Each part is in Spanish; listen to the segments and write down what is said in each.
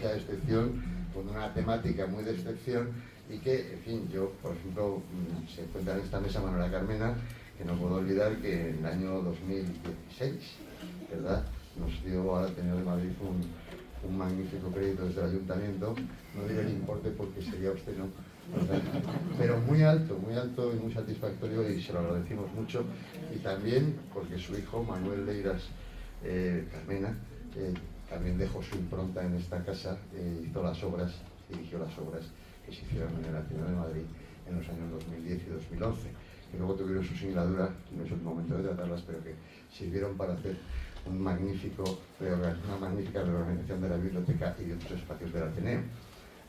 mucha excepción, con una temática muy de excepción y que, en fin, yo, por ejemplo, se encuentra en esta mesa Manuela Carmena, que no puedo olvidar que en el año 2016, ¿verdad?, nos dio al Ateneo de Madrid un magnífico crédito desde el Ayuntamiento, no diré el importe porque sería obsceno, ¿verdad?, pero muy alto y muy satisfactorio, y se lo agradecimos mucho, y también porque su hijo, Manuel Leiras Carmena, también dejó su impronta en esta casa, hizo las obras, dirigió las obras que se hicieron en el Ateneo de Madrid en los años 2010 y 2011, que luego tuvieron su singladura, no es el momento de tratarlas, pero que sirvieron para hacer una magnífica reorganización de la biblioteca y de otros espacios del Ateneo.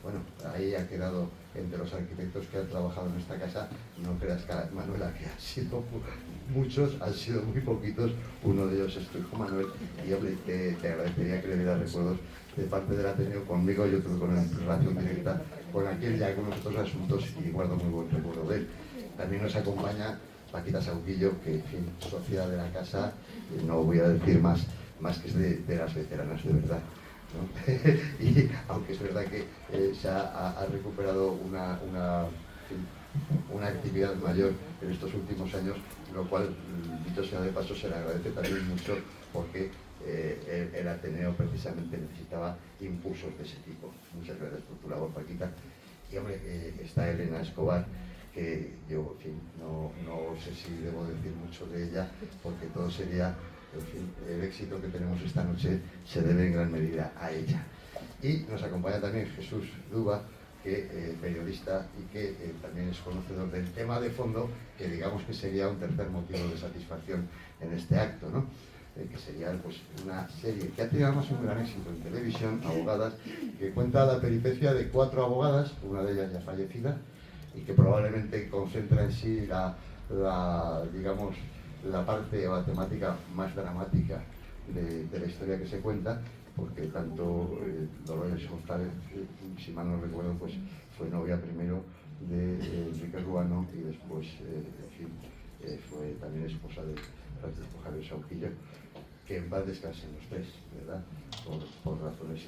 Bueno, ahí ha quedado, entre los arquitectos que han trabajado en esta casa, no creas, Manuela, que han sido muchos, han sido muy poquitos, uno de ellos es tu hijo Manuel, y yo te agradecería que le dieras recuerdos de parte del Ateneo conmigo. Yo tuve con él relación directa con aquel y algunos otros asuntos y guardo muy buen recuerdo de él. También nos acompaña Paquita Sauquillo, que, en fin, socia de la casa, no voy a decir más que es de las veteranas de verdad, ¿no? Y aunque es verdad que se ha recuperado una actividad mayor en estos últimos años, lo cual, dicho sea de paso, se le agradece también mucho, porque el Ateneo precisamente necesitaba impulsos de ese tipo. Muchas gracias por tu labor, Paquita. Y hombre, está Elena Escobar, que yo, en fin, no sé si debo decir mucho de ella, porque todo sería, en fin, el éxito que tenemos esta noche se debe en gran medida a ella. Y nos acompaña también Jesús Duba, que periodista y que también es conocedor del tema de fondo, que digamos que sería un tercer motivo de satisfacción en este acto, ¿no? Que sería, pues, una serie que ha tenido además un gran éxito en televisión, Abogadas, que cuenta la peripecia de 4 abogadas, una de ellas ya fallecida, y que probablemente concentra en sí digamos, la parte o la temática más dramática de la historia que se cuenta, porque tanto Dolores González, si mal no recuerdo, pues fue novia primero de Enrique Ruano y después, en fin, fue también esposa de Francisco Javier Sauquillo, que en paz descansen los tres, ¿verdad? Por razones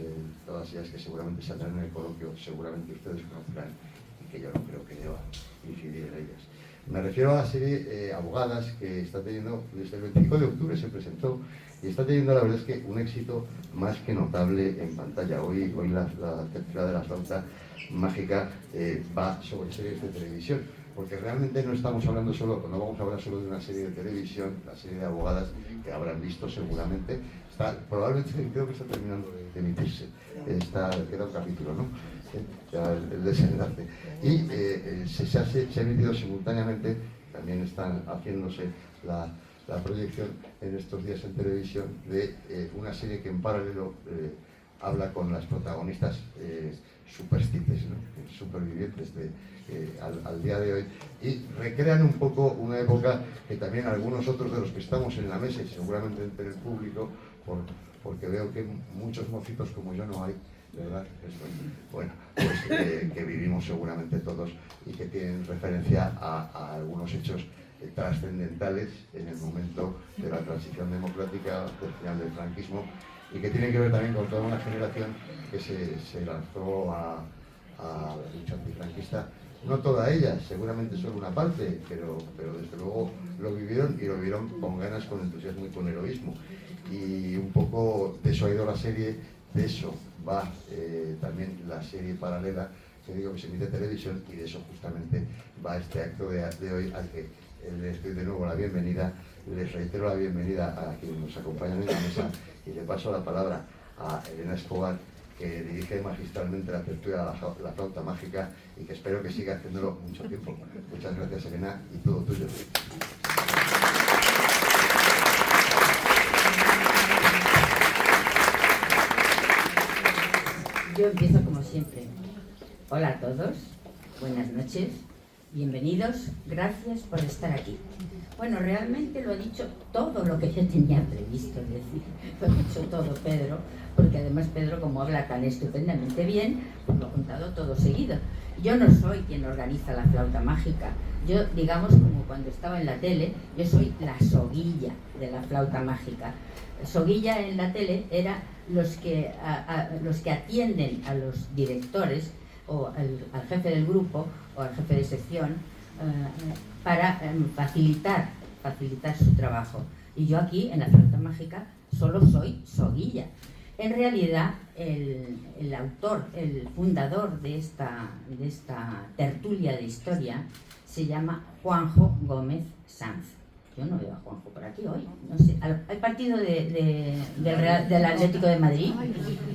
todas ellas que seguramente saldrán en el coloquio, seguramente ustedes conocerán, y que yo no creo que deba incidir en ellas. Me refiero a la serie Abogadas, que está teniendo, desde el 25 de octubre se presentó, y está teniendo, la verdad es que, un éxito más que notable en pantalla. Hoy la tercera de la flauta mágica va sobre series de televisión, porque realmente no estamos hablando solo, no vamos a hablar solo de una serie de televisión, la serie de Abogadas, que habrán visto seguramente, probablemente creo que está terminando de emitirse, queda un capítulo, ¿no? El desenlace. Y se ha emitido simultáneamente, también están haciéndose la proyección en estos días en televisión de una serie que en paralelo habla con las protagonistas superstites, ¿no?, supervivientes al día de hoy, y recrean un poco una época que también algunos otros de los que estamos en la mesa, y seguramente entre el público, porque veo que muchos mocitos como yo no hay, ¿verdad? Bueno, pues que vivimos seguramente todos, y que tienen referencia a algunos hechos trascendentales en el momento de la transición democrática, del final del franquismo, y que tienen que ver también con toda una generación que se lanzó a la lucha antifranquista. No toda ella, seguramente solo una parte, pero desde luego lo vivieron, y lo vivieron con ganas, con entusiasmo y con heroísmo. Y un poco de eso ha ido la serie, de eso va también la serie paralela, que digo que se emite en televisión, y de eso justamente va este acto de hoy, al que les doy de nuevo la bienvenida, les reitero la bienvenida a quienes nos acompañan en la mesa, y le paso la palabra a Elena Escobar, que dirige magistralmente la apertura de la flauta mágica, y que espero que siga haciéndolo mucho tiempo. Muchas gracias, Elena, y todo tuyo. Yo empiezo como siempre. Hola a todos, buenas noches, bienvenidos, gracias por estar aquí. Bueno, realmente lo ha dicho todo lo que yo tenía previsto decir, lo ha dicho todo Pedro, porque además Pedro, como habla tan estupendamente bien, pues lo ha contado todo seguido. Yo no soy quien organiza la flauta mágica, yo, digamos, como cuando estaba en la tele, yo soy la soguilla de la flauta mágica. Soguilla en la tele era los que atienden a los directores o al jefe del grupo o al jefe de sección para facilitar su trabajo. Y yo aquí, en la Flauta Mágica, solo soy soguilla. En realidad, el autor, el fundador de esta tertulia de historia se llama Juanjo Gómez Sanz. Yo no veo a Juanjo por aquí hoy, no sé. ¿Hay partido del Atlético de Madrid?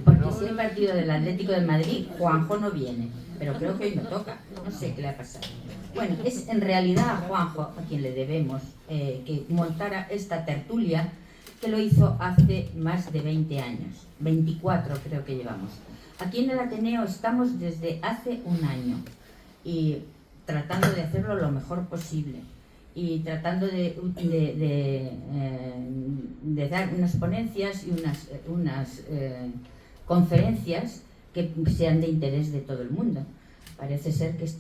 Porque si hay partido del Atlético de Madrid, Juanjo no viene, pero creo que hoy no toca, no sé qué le ha pasado. Bueno, es en realidad a Juanjo a quien le debemos que montara esta tertulia, que lo hizo hace más de 20 años, 24 creo que llevamos. Aquí en el Ateneo estamos desde hace un año y tratando de hacerlo lo mejor posible y tratando de dar unas ponencias y unas conferencias que sean de interés de todo el mundo. Parece ser que es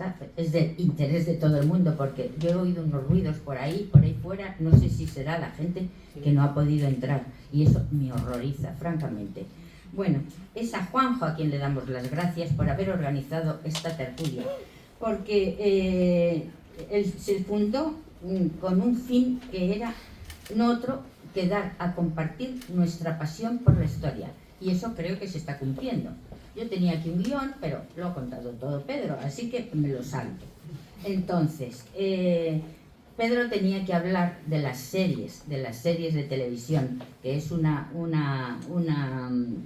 de interés de todo el mundo, porque yo he oído unos ruidos por ahí fuera, no sé si será la gente que no ha podido entrar, y eso me horroriza, francamente. Bueno, es a Juanjo a quien le damos las gracias por haber organizado esta tertulia, porque él se fundó con un fin que era no otro que dar a compartir nuestra pasión por la historia, y eso creo que se está cumpliendo. Yo tenía aquí un guión, pero lo ha contado todo Pedro, así que me lo salto. Entonces, Pedro tenía que hablar de las series de televisión, que es una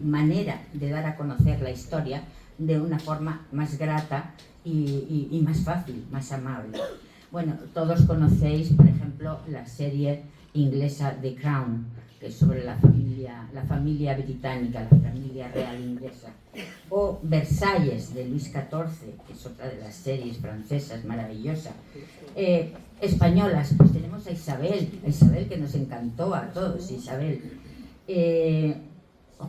manera de dar a conocer la historia de una forma más grata y más fácil, más amable. Bueno, todos conocéis, por ejemplo, la serie inglesa The Crown, que es sobre la familia británica, la familia real inglesa, o Versalles de Luis XIV, que es otra de las series francesas maravillosa. Españolas, pues tenemos a Isabel que nos encantó a todos, Isabel.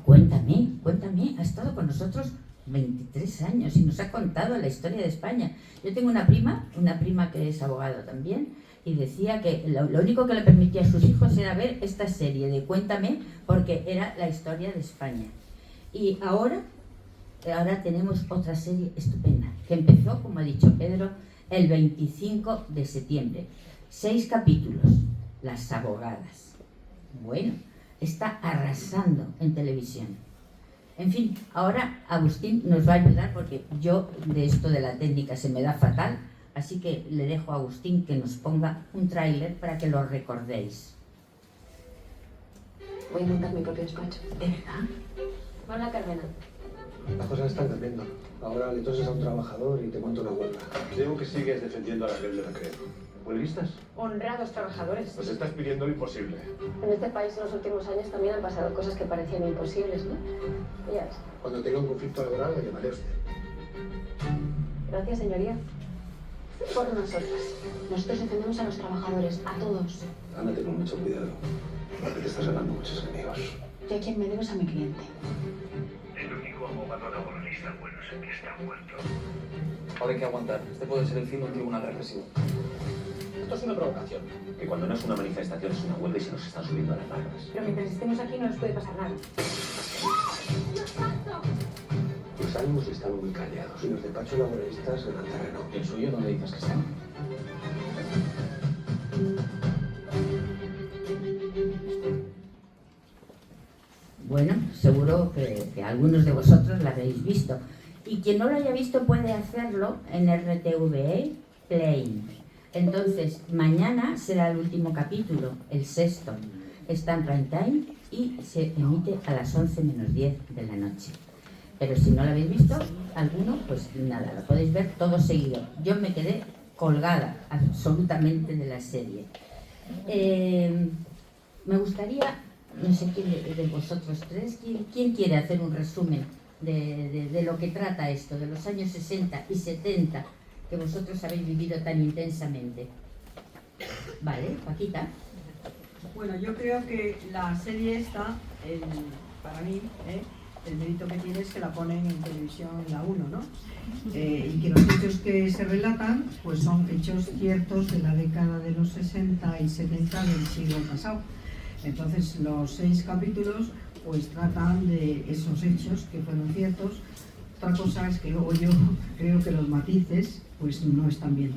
Cuéntame, ha estado con nosotros 23 años y nos ha contado la historia de España. Yo tengo una prima que es abogada también, y decía que lo único que le permitía a sus hijos era ver esta serie de Cuéntame, porque era la historia de España. Y ahora tenemos otra serie estupenda, que empezó, como ha dicho Pedro, el 25 de septiembre. 6 capítulos, Las abogadas. Bueno, está arrasando en televisión. En fin, ahora Agustín nos va a ayudar, porque yo de esto de la técnica se me da fatal. Así que le dejo a Agustín que nos ponga un tráiler para que lo recordéis. Voy a montar mi propio despacho. ¿De verdad? Hola, Carmena. Las cosas están cambiando. Ahora le toses a un trabajador y te monta una huelga. Creo que sigues defendiendo a la red de recreo. ¿Huelguistas? Honrados trabajadores. Pues estás pidiendo lo imposible. En este país en los últimos años también han pasado cosas que parecían imposibles, ¿no? Ya ves. Cuando tenga un conflicto laboral, le llamaré a usted. Gracias, señoría. Por nosotras. Nosotros defendemos a los trabajadores, a todos. Ándate con mucho cuidado, porque te estás ganando muchos enemigos. Yo a quien me debo es a mi cliente. El único abogado laboralista bueno es el que está muerto. Ahora hay que aguantar. Este puede ser el fin de un tribunal represivo. Esto es una provocación. Que cuando no es una manifestación es una huelga y se nos están subiendo a las barras. Pero mientras estemos aquí no nos puede pasar nada. Los ánimos están muy callados y los despachos laboralistas ganan terreno. ¿El suyo dónde dices que está? Bueno, seguro que algunos de vosotros la habéis visto. Y quien no lo haya visto puede hacerlo en RTV Play. Entonces, mañana será el último capítulo, el 6º. Está en prime time y se emite a las 11 menos 10 de la noche. Pero si no lo habéis visto, alguno, pues nada, lo podéis ver todo seguido. Yo me quedé colgada absolutamente de la serie. Me gustaría, no sé quién de vosotros tres, ¿quién quiere hacer un resumen de lo que trata esto, de los años 60 y 70 que vosotros habéis vivido tan intensamente? Vale, Paquita. Bueno, yo creo que la serie esta, para mí, el mérito que tiene es que la ponen en televisión en la 1, ¿no? Y que los hechos que se relatan pues son hechos ciertos de la década de los 60 y 70 del siglo pasado. Entonces los 6 capítulos pues tratan de esos hechos que fueron ciertos. Otra cosa es que luego yo creo que los matices pues no están bien,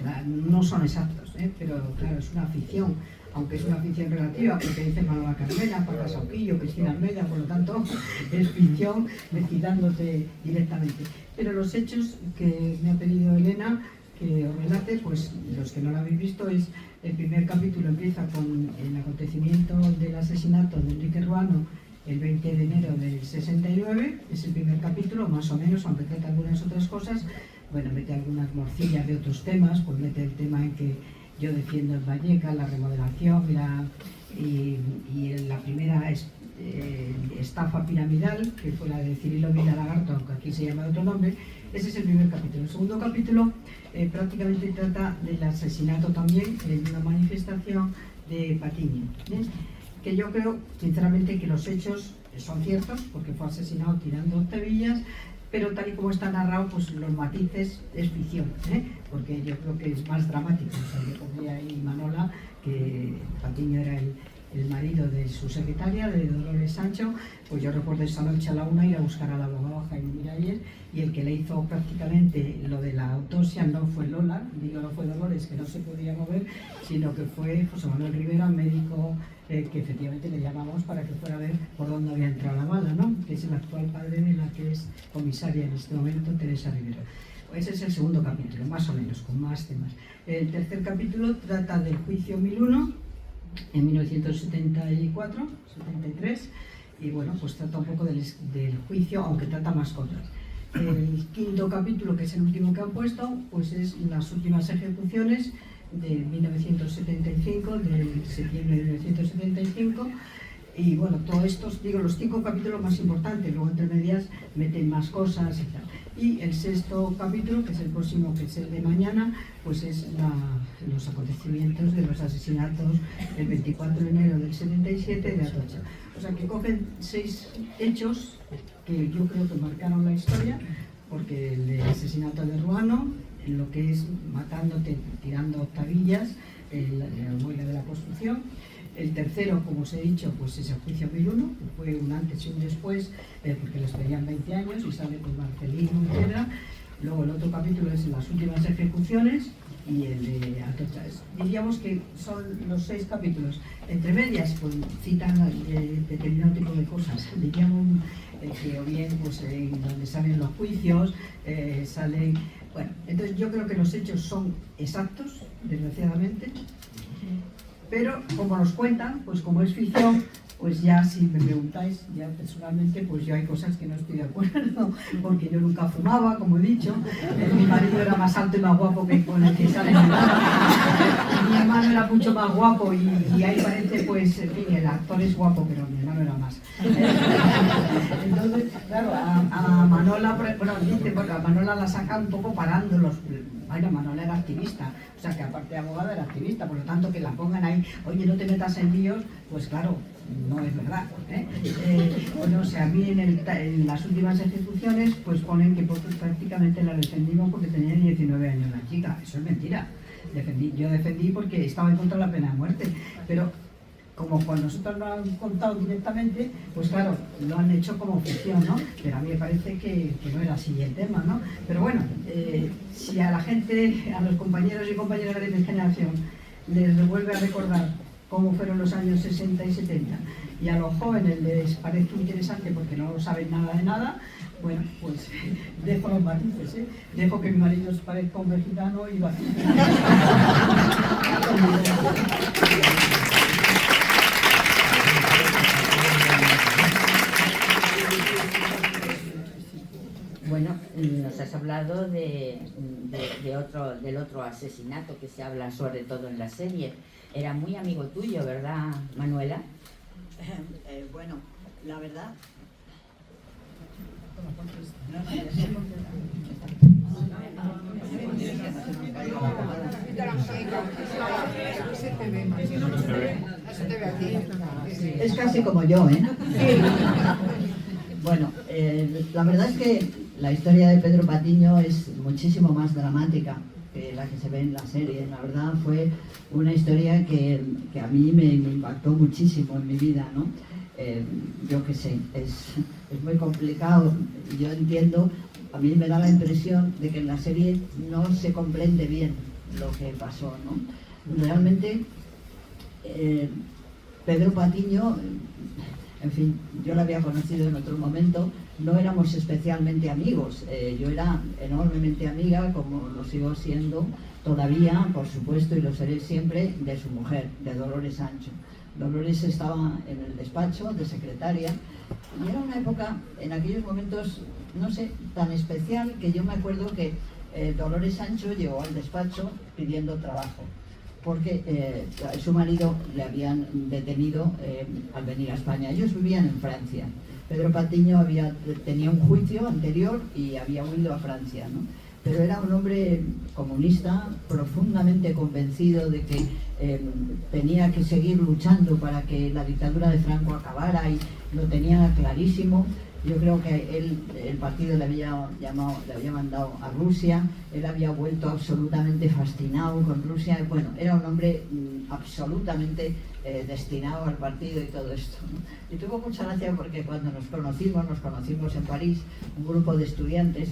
no son exactos, pero claro, es una ficción, aunque es una ficción relativa, porque dice Manola Carmena, Paca Sauquillo, Cristina Almeida, por lo tanto es ficción citándote directamente. Pero los hechos que me ha pedido Elena que os relate, pues los que no lo habéis visto, es el primer capítulo empieza con el acontecimiento del asesinato de Enrique Ruano el 20 de enero del 69, es el primer capítulo, más o menos, aunque trata algunas otras cosas. Bueno, mete algunas morcillas de otros temas, pues mete el tema en que yo defiendo en Vallecas, la remodelación y la primera estafa piramidal, que fue la de Cirilo Vila Lagarto, aunque aquí se llama de otro nombre. Ese es el primer capítulo. El segundo capítulo prácticamente trata del asesinato también en una manifestación de Patiño, que yo creo sinceramente que los hechos son ciertos, porque fue asesinado tirando octavillas, pero tal y como está narrado, pues los matices es ficción, porque yo creo que es más dramático. O sea, yo pondría ahí Manola, que Patiño era el marido de su secretaria, de Dolores Sancho. Pues yo recuerdo esa noche a la 1 ir a buscar al abogado Jaime Miralles, y el que le hizo prácticamente lo de la autopsia no fue Lola, digo, no fue Dolores, que no se podía mover, sino que fue José Manuel Rivera, médico que efectivamente le llamamos para que fuera a ver por dónde había entrado la bala, ¿no? Que es el actual padre de la que es comisaria en este momento, Teresa Rivera. Ese es el segundo capítulo, más o menos, con más temas. El tercer capítulo trata del juicio 1001, en 1974, 73, y bueno, pues trata un poco del juicio, aunque trata más cosas. El quinto capítulo, que es el último que han puesto, pues es las últimas ejecuciones de 1975, del septiembre de 1975, y bueno, todos estos, digo, los 5 capítulos más importantes, luego entre medias meten más cosas y tal. Y el sexto capítulo, que es el próximo, que es el de mañana, pues es los acontecimientos de los asesinatos el 24 de enero del 77 de Atocha. O sea que cogen 6 hechos que yo creo que marcaron la historia, porque el asesinato de Ruano, lo que es matándote, tirando octavillas, la huelga de la construcción. El tercero, como os he dicho, pues es el juicio 1001, que fue un antes y un después, porque les pedían 20 años y sale pues Marcelino, etc. Luego el otro capítulo es las últimas ejecuciones y el de Atocha. Diríamos que son los 6 capítulos. Entre medias, pues citan determinado tipo de cosas. Diríamos que o bien pues donde salen los juicios, salen... Bueno, entonces yo creo que los hechos son exactos, desgraciadamente, pero como nos cuentan, pues como es ficción, pues ya si me preguntáis, ya personalmente, pues yo hay cosas que no estoy de acuerdo, porque yo nunca fumaba, como he dicho, mi marido era más alto y más guapo que con el que sale en el mi hermano era mucho más guapo y ahí parece, pues, en fin, el actor es guapo, pero mi hermano era más. Entonces, claro, a Manola, bueno, dice, bueno, a Manola la saca un poco parándolos. Bueno, Manola era activista, o sea que aparte de abogada era activista, por lo tanto que la pongan ahí, oye, no te metas en líos, pues claro, no es verdad. Bueno, o sea, a mí en las últimas ejecuciones pues ponen que prácticamente la defendimos porque tenía 19 años la chica. Eso es mentira. Yo defendí porque estaba en contra de la pena de muerte, pero como cuando nosotros lo han contado directamente, pues claro, lo han hecho como ficción, ¿no? Pero a mí me parece que no era así el tema, ¿no? Pero bueno, si a la gente, a los compañeros y compañeras de mi generación les vuelve a recordar cómo fueron los años 60 y 70, y a los jóvenes les parece interesante porque no saben nada de nada, bueno, pues dejo los matices, dejo que mi marido os parezca un mexicano y va. Bueno, nos has hablado del otro asesinato que se habla sobre todo en la serie. Era muy amigo tuyo, ¿verdad, Manuela? Bueno, la verdad... Es casi como yo, ¿eh? Bueno, la verdad es que la historia de Pedro Patiño es muchísimo más dramática que la que se ve en la serie. La verdad fue una historia que a mí me impactó muchísimo en mi vida, ¿no? yo qué sé, es muy complicado. Yo entiendo, a mí me da la impresión de que en la serie no se comprende bien lo que pasó, ¿no? Realmente Pedro Patiño, en fin, yo lo había conocido en otro momento, no éramos especialmente amigos, yo era enormemente amiga, como lo sigo siendo todavía, por supuesto, y lo seré siempre, de su mujer, de Dolores Sancho. Dolores estaba en el despacho de secretaria y era una época, en aquellos momentos, no sé, tan especial que yo me acuerdo que Dolores Sancho llegó al despacho pidiendo trabajo porque su marido le habían detenido al venir a España. Ellos vivían en Francia. Pedro Patiño tenía un juicio anterior y había huido a Francia, ¿no? Pero era un hombre comunista, profundamente convencido de que tenía que seguir luchando para que la dictadura de Franco acabara y lo tenía clarísimo. Yo creo que el partido le había mandado a Rusia, él había vuelto absolutamente fascinado con Rusia. Bueno, era un hombre absolutamente destinado al partido y todo esto, ¿no? Y tuvo mucha gracia porque cuando nos conocimos en París, un grupo de estudiantes,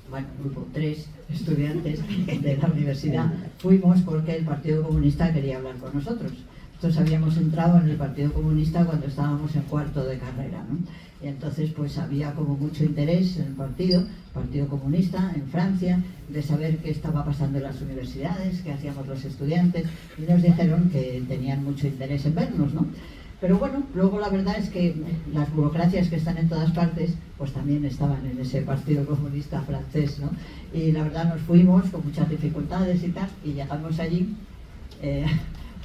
bueno, grupo 3 estudiantes de la universidad, fuimos porque el Partido Comunista quería hablar con nosotros. Nosotros habíamos entrado en el Partido Comunista cuando estábamos en cuarto de carrera, ¿no? Y entonces pues había como mucho interés en el Partido Comunista en Francia, de saber qué estaba pasando en las universidades, qué hacíamos los estudiantes, y nos dijeron que tenían mucho interés en vernos, ¿no? Pero bueno, luego la verdad es que las burocracias que están en todas partes, pues también estaban en ese Partido Comunista francés, ¿no? Y la verdad nos fuimos con muchas dificultades y tal, y llegamos allí,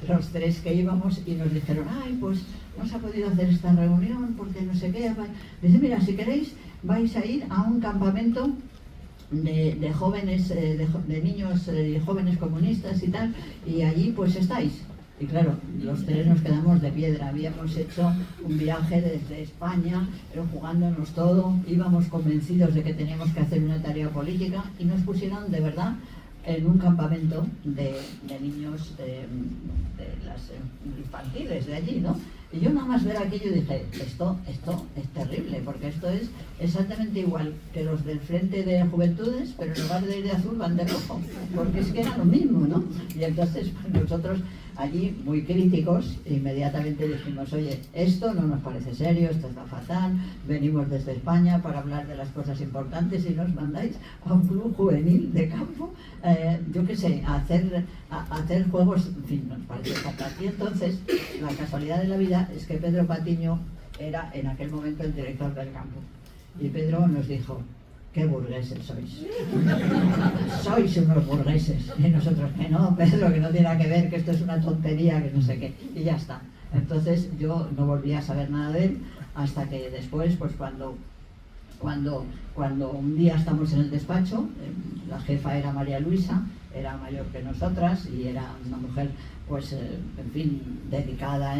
los 3 que íbamos, y nos dijeron, ay, pues no se ha podido hacer esta reunión porque no sé qué. Dice, mira, si queréis vais a ir a un campamento de jóvenes, de niños y jóvenes comunistas y tal, y allí pues estáis. Y claro, los 3 nos quedamos de piedra. Habíamos hecho un viaje desde España, pero jugándonos todo, íbamos convencidos de que teníamos que hacer una tarea política, y nos pusieron de verdad en un campamento de niños de las infantiles de allí, ¿no? Y yo nada más ver aquello dije, esto es terrible, porque esto es exactamente igual que los del Frente de Juventudes, pero en lugar de ir de azul van de rojo, porque es que era lo mismo, ¿no? Y entonces pues, nosotros allí, muy críticos, inmediatamente dijimos, oye, esto no nos parece serio, esto está fatal, venimos desde España para hablar de las cosas importantes y nos mandáis a un club juvenil de campo, yo qué sé, a hacer juegos, en fin, nos parece fatal. Y entonces, la casualidad de la vida es que Pedro Patiño era en aquel momento el director del campo. Y Pedro nos dijo, qué burgueses sois. Sois unos burgueses. Y nosotros, que no, Pedro, que no tiene nada que ver, que esto es una tontería, que no sé qué. Y ya está. Entonces yo no volví a saber nada de él hasta que después, pues cuando un día estamos en el despacho, la jefa era María Luisa, era mayor que nosotras y era una mujer, pues, en fin, dedicada,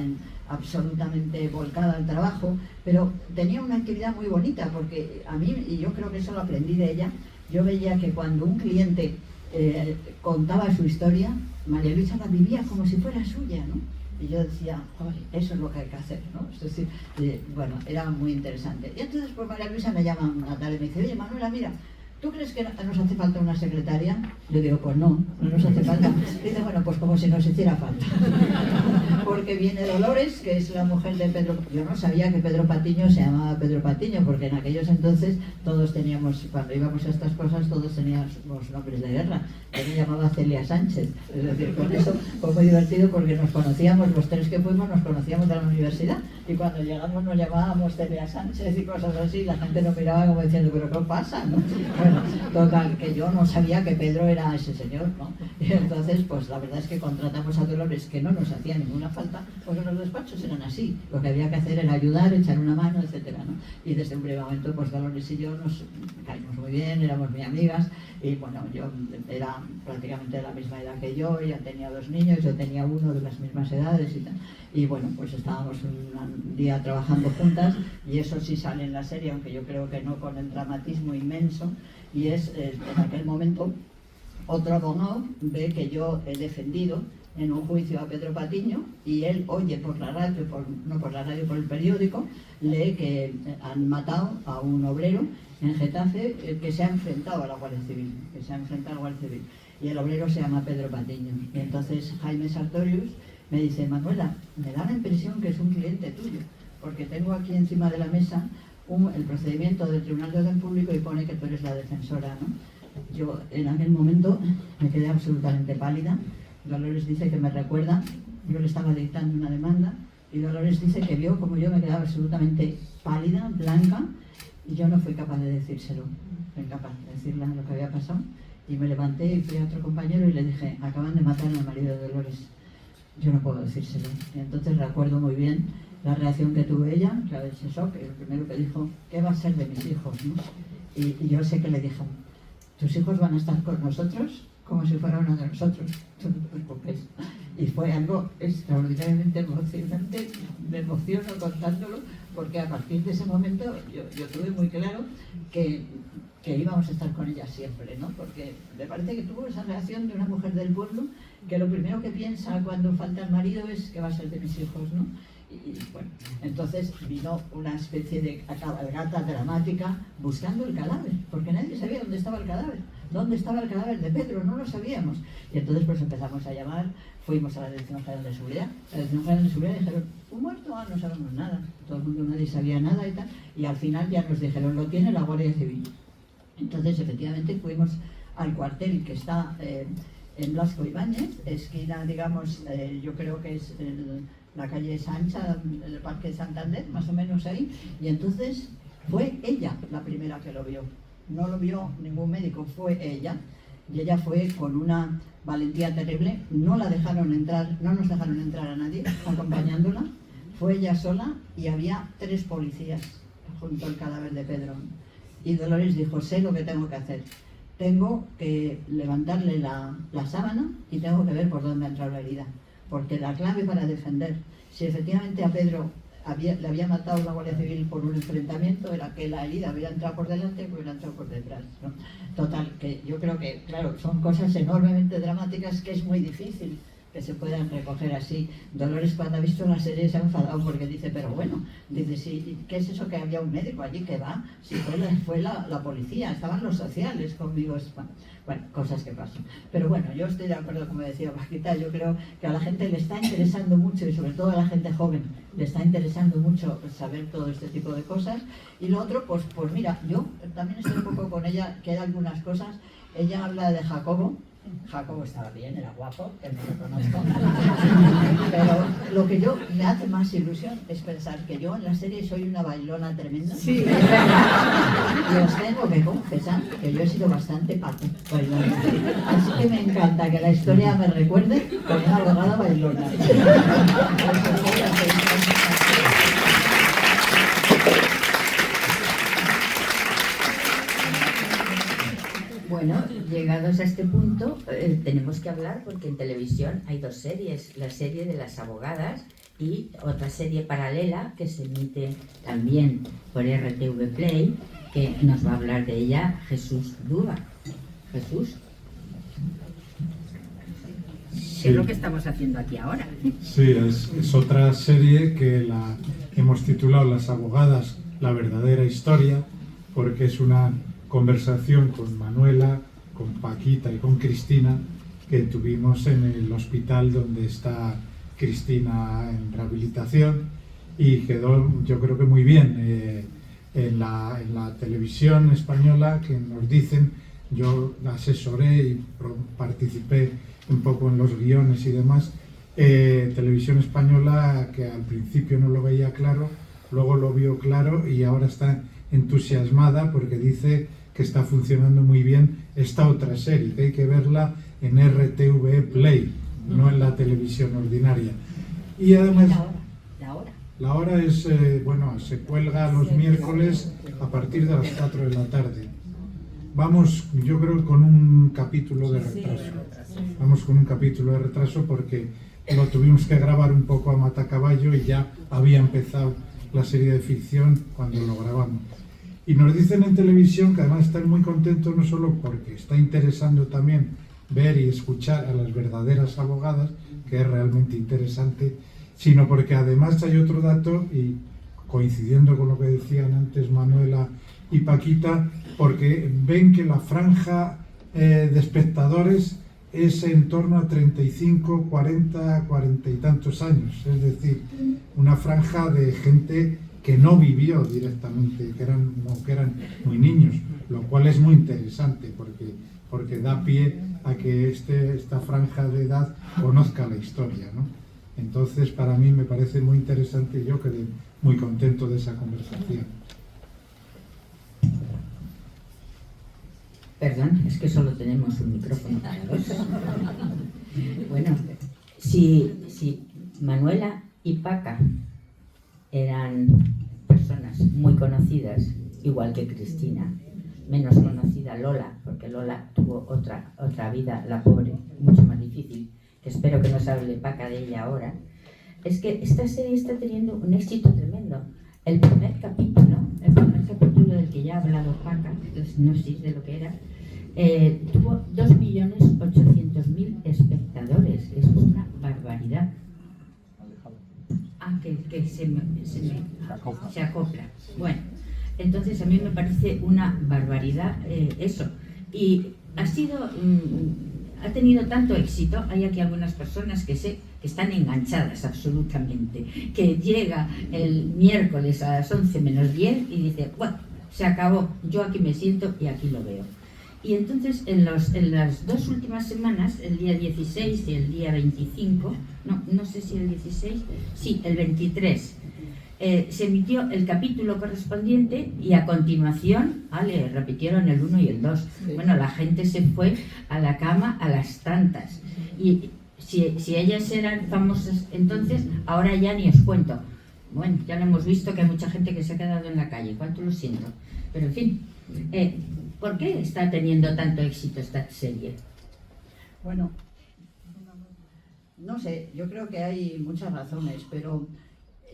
absolutamente volcada al trabajo, pero tenía una actividad muy bonita, porque a mí, y yo creo que eso lo aprendí de ella, yo veía que cuando un cliente contaba su historia, María Luisa la vivía como si fuera suya, ¿no? Y yo decía, eso es lo que hay que hacer, ¿no? Es decir, bueno, era muy interesante. Y entonces, pues María Luisa me llama una tarde y me dice, oye, Manuela, mira, ¿tú crees que nos hace falta una secretaria? Yo digo, pues no nos hace falta. Dice, bueno, pues como si nos hiciera falta. Porque viene Dolores, que es la mujer de Pedro. Yo no sabía que Pedro Patiño se llamaba Pedro Patiño, porque en aquellos entonces todos teníamos, cuando íbamos a estas cosas, todos teníamos nombres de guerra. Yo me llamaba Celia Sánchez. Es decir, con eso fue muy divertido porque nos conocíamos, los 3 que fuimos, nos conocíamos de la universidad. Y cuando llegamos nos llamábamos Celia Sánchez y cosas así, la gente nos miraba como diciendo, ¿pero qué pasa, no? Bueno, total, que yo no sabía que Pedro era ese señor, ¿no? Y entonces, pues la verdad es que contratamos a Dolores, que no nos hacía ninguna falta, porque los despachos eran así. Lo que había que hacer era ayudar, echar una mano, etcétera, ¿no? Y desde un breve momento, pues Dolores y yo nos caímos muy bien, éramos muy amigas, y bueno, yo era prácticamente de la misma edad que yo, ella tenía 2 niños, yo tenía 1 de las mismas edades y tal. Y bueno, pues estábamos un día trabajando juntas, y eso sí sale en la serie, aunque yo creo que no con el dramatismo inmenso, y es en aquel momento otro abogado ve que yo he defendido en un juicio a Pedro Patiño y él oye por la radio, no por la radio, por el periódico, lee que han matado a un obrero en Getafe que se ha enfrentado a la Guardia Civil, y el obrero se llama Pedro Patiño. Y entonces Jaime Sartorius me dice: Manuela, me da la impresión que es un cliente tuyo, porque tengo aquí encima de la mesa el procedimiento del Tribunal de Orden Público y pone que tú eres la defensora, ¿no? Yo en aquel momento me quedé absolutamente pálida. Dolores dice que me recuerda, yo le estaba dictando una demanda y Dolores dice que vio como yo me quedaba absolutamente pálida, blanca, y yo no fui capaz de decírselo, fui incapaz de decirle lo que había pasado, y me levanté y fui a otro compañero y le dije: acaban de matar al marido de Dolores, yo no puedo decírselo. Y entonces recuerdo muy bien la reacción que tuvo ella, claro, ese shock, y lo primero que dijo: ¿qué va a ser de mis hijos, no? Y yo sé que le dije: tus hijos van a estar con nosotros como si fuera uno de nosotros, tú no te preocupes. Y fue algo extraordinariamente emocionante, me emociono contándolo, porque a partir de ese momento yo tuve muy claro que íbamos a estar con ella siempre, ¿no? Porque me parece que tuvo esa reacción de una mujer del pueblo, que lo primero que piensa cuando falta el marido es: ¿qué va a ser de mis hijos, no? Y bueno, entonces vino una especie de cabalgata dramática buscando el cadáver, porque nadie sabía dónde estaba el cadáver. ¿Dónde estaba el cadáver de Pedro? No lo sabíamos. Y entonces pues empezamos a llamar, fuimos a la Dirección General de Seguridad. La Dirección General de Seguridad dijeron: ¿un muerto? Ah, no sabemos nada. Todo el mundo, nadie sabía nada y tal. Y al final ya nos dijeron: lo tiene la Guardia Civil. Entonces efectivamente fuimos al cuartel que está en Blasco Ibáñez, esquina, digamos, yo creo que es la calle Sancha, el Parque de Santander, más o menos ahí. Y entonces fue ella la primera que lo vio. No lo vio ningún médico, fue ella. Y ella fue con una valentía terrible. No la dejaron entrar, no nos dejaron entrar a nadie acompañándola. Fue ella sola y había 3 policías junto al cadáver de Pedro. Y Dolores dijo: sé lo que tengo que hacer. Tengo que levantarle la sábana y tengo que ver por dónde ha entrado la herida. Porque la clave para defender, si efectivamente a Pedro le había matado la Guardia Civil por un enfrentamiento, era que la herida hubiera entrado por delante o hubiera entrado por detrás, ¿no? Total, que yo creo que, claro, son cosas enormemente dramáticas que es muy difícil que se puedan recoger así. Dolores, cuando ha visto la serie, se ha enfadado porque dice: pero bueno, dice, sí, ¿qué es eso que había un médico allí? Que va, si fue la policía, estaban los sociales conmigo. Bueno, cosas que pasan. Pero bueno, yo estoy de acuerdo, como decía Paquita, yo creo que a la gente le está interesando mucho, y sobre todo a la gente joven, le está interesando mucho saber todo este tipo de cosas. Y lo otro, pues mira, yo también estoy un poco con ella, que hay algunas cosas. Ella habla de Jacobo. Jacobo estaba bien, era guapo, que no lo conozco. Pero lo que me hace más ilusión es pensar que yo en la serie soy una bailona tremenda. Sí. Y os tengo que confesar que yo he sido bastante bailona. Así que me encanta que la historia me recuerde con una abogada bailona. Bueno, llegados a este punto, tenemos que hablar, porque en televisión hay 2 series, la serie de las abogadas y otra serie paralela que se emite también por RTV Play, que nos va a hablar de ella Jesús Duba. Jesús. Sí. ¿Qué es lo que estamos haciendo aquí ahora? Sí, es otra serie que la hemos titulado Las abogadas, la verdadera historia, porque es una conversación con Manuela, con Paquita y con Cristina que tuvimos en el hospital donde está Cristina en rehabilitación, y quedó, yo creo que muy bien. En la televisión española, que nos dicen, yo la asesoré y participé un poco en los guiones y demás, televisión española, que al principio no lo veía claro, luego lo vio claro y ahora está entusiasmada porque dice que está funcionando muy bien esta otra serie, que hay que verla en RTV Play, no en la televisión ordinaria. Y además la hora es, bueno, se cuelga los miércoles a partir de las 4 de la tarde. Vamos, yo creo, con un capítulo de retraso. Vamos con un capítulo de retraso porque lo tuvimos que grabar un poco a matacaballo y ya había empezado la serie de ficción cuando lo grabamos. Y nos dicen en televisión que además están muy contentos, no solo porque está interesando también ver y escuchar a las verdaderas abogadas, que es realmente interesante, sino porque además hay otro dato, y coincidiendo con lo que decían antes Manuela y Paquita, porque ven que la franja de espectadores es en torno a 35, 40, 40 y tantos años, es decir, una franja de gente que no vivió directamente, que eran muy niños, lo cual es muy interesante porque da pie a que esta franja de edad conozca la historia, ¿no? Entonces, para mí me parece muy interesante y yo quedé muy contento de esa conversación. Perdón, es que solo tenemos un micrófono para dos. Bueno, si Manuela y Paca eran personas muy conocidas, igual que Cristina, menos conocida Lola, porque Lola tuvo otra vida, la pobre, mucho más difícil, que espero que nos hable Paca de ella ahora, es que esta serie está teniendo un éxito tremendo. El primer capítulo del que ya ha hablado Paca, no sé de lo que era, tuvo 2.800.000 espectadores. Eso es una barbaridad. Que se acopla. Bueno, entonces a mí me parece una barbaridad eso. Y ha tenido tanto éxito, hay aquí algunas personas que sé que están enganchadas absolutamente, que llega el miércoles a las 11 menos 10 y dice, bueno, se acabó, yo aquí me siento y aquí lo veo. Y entonces en las 2 últimas semanas, el día 16 y el día 25, no sé si el 16, sí, el 23, se emitió el capítulo correspondiente y a continuación le repitieron el 1 y el 2. Bueno, la gente se fue a la cama a las tantas. Y si ellas eran famosas entonces, ahora ya ni os cuento. Bueno, ya lo hemos visto que hay mucha gente que se ha quedado en la calle, cuánto lo siento. Pero en fin, ¿por qué está teniendo tanto éxito esta serie? Bueno, no sé, yo creo que hay muchas razones, pero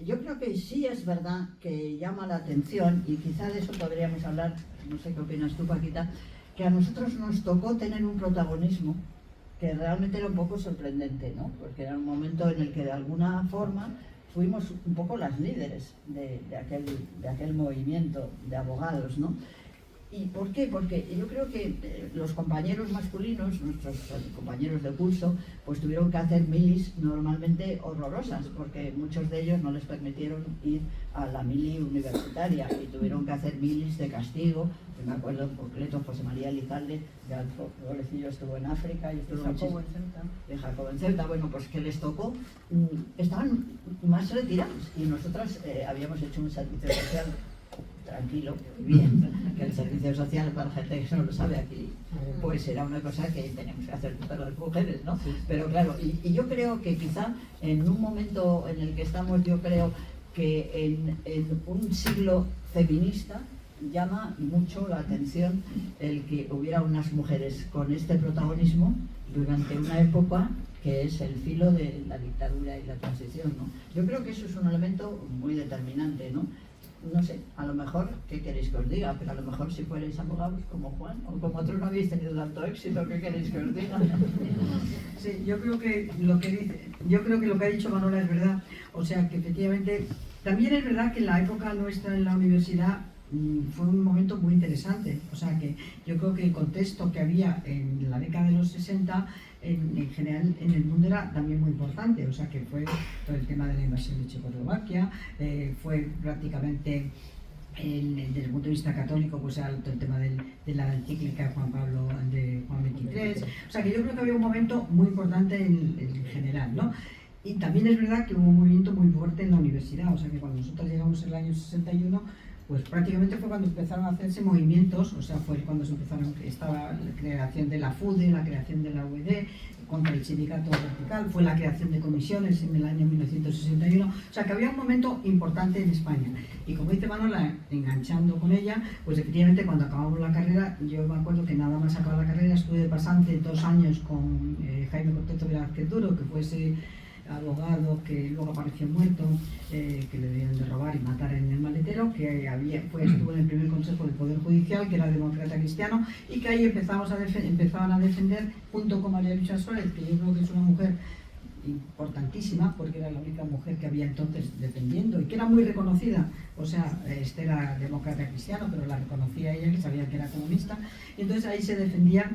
yo creo que sí es verdad que llama la atención, y quizá de eso podríamos hablar, no sé qué opinas tú, Paquita, que a nosotros nos tocó tener un protagonismo que realmente era un poco sorprendente, ¿no? Porque era un momento en el que de alguna forma fuimos un poco las líderes de aquel movimiento de abogados, ¿no? ¿Y por qué? Porque yo creo que los compañeros masculinos, nuestros compañeros de curso, pues tuvieron que hacer milis normalmente horrorosas, porque muchos de ellos no les permitieron ir a la mili universitaria y tuvieron que hacer milis de castigo. Yo me acuerdo en concreto José María Elizalde, de Alto Golecillo, estuvo en África y estuvo de Jacobo en Ceuta. Bueno, pues que les tocó, estaban más retirados y nosotras habíamos hecho un servicio social tranquilo, bien, que el servicio social, para la gente que no lo sabe aquí, pues era una cosa que tenemos que hacer todas las mujeres, ¿no? Pero claro, y yo creo que quizá en un momento en el que estamos, yo creo que en un siglo feminista llama mucho la atención el que hubiera unas mujeres con este protagonismo durante una época que es el filo de la dictadura y la transición, ¿no? Yo creo que eso es un elemento muy determinante, ¿no? No sé, a lo mejor, ¿qué queréis que os diga? Pero a lo mejor si fuerais abogados como Juan o como otros no habéis tenido tanto éxito, ¿qué queréis que os diga? Sí, yo creo que lo que ha dicho Manuela es verdad. O sea, que efectivamente, también es verdad que en la época nuestra en la universidad fue un momento muy interesante. O sea, que yo creo que el contexto que había en la década de los 60 en general en el mundo era también muy importante, o sea que fue todo el tema de la invasión de Checoslovaquia, fue prácticamente desde el punto de vista católico, pues todo el tema de la encíclica de Juan Pablo de Juan XXIII, o sea que yo creo que había un momento muy importante en general, ¿no? Y también es verdad que hubo un movimiento muy fuerte en la universidad, o sea que cuando nosotros llegamos en el año 61, pues prácticamente fue cuando empezaron a hacerse movimientos, o sea, fue cuando se empezaron, estaba la creación de la FUDE, la creación de la UED, contra el sindicato vertical, fue la creación de comisiones en el año 1961, o sea que había un momento importante en España. Y como dice Manuela, enganchando con ella, pues efectivamente cuando acabamos la carrera, yo me acuerdo que nada más acabar la carrera, estuve de pasante 2 años con Jaime Corteto Velázquez Duro, que fue ese abogado que luego apareció muerto, que le debían de robar y matar en el maletero, que estuvo en el primer consejo del Poder Judicial, que era demócrata cristiano, y que ahí empezaban a defender, junto con María Luisa Suárez, que yo creo que es una mujer importantísima, porque era la única mujer que había entonces defendiendo y que era muy reconocida. O sea, este era demócrata cristiano, pero la reconocía ella, que sabía que era comunista, y entonces ahí se defendía.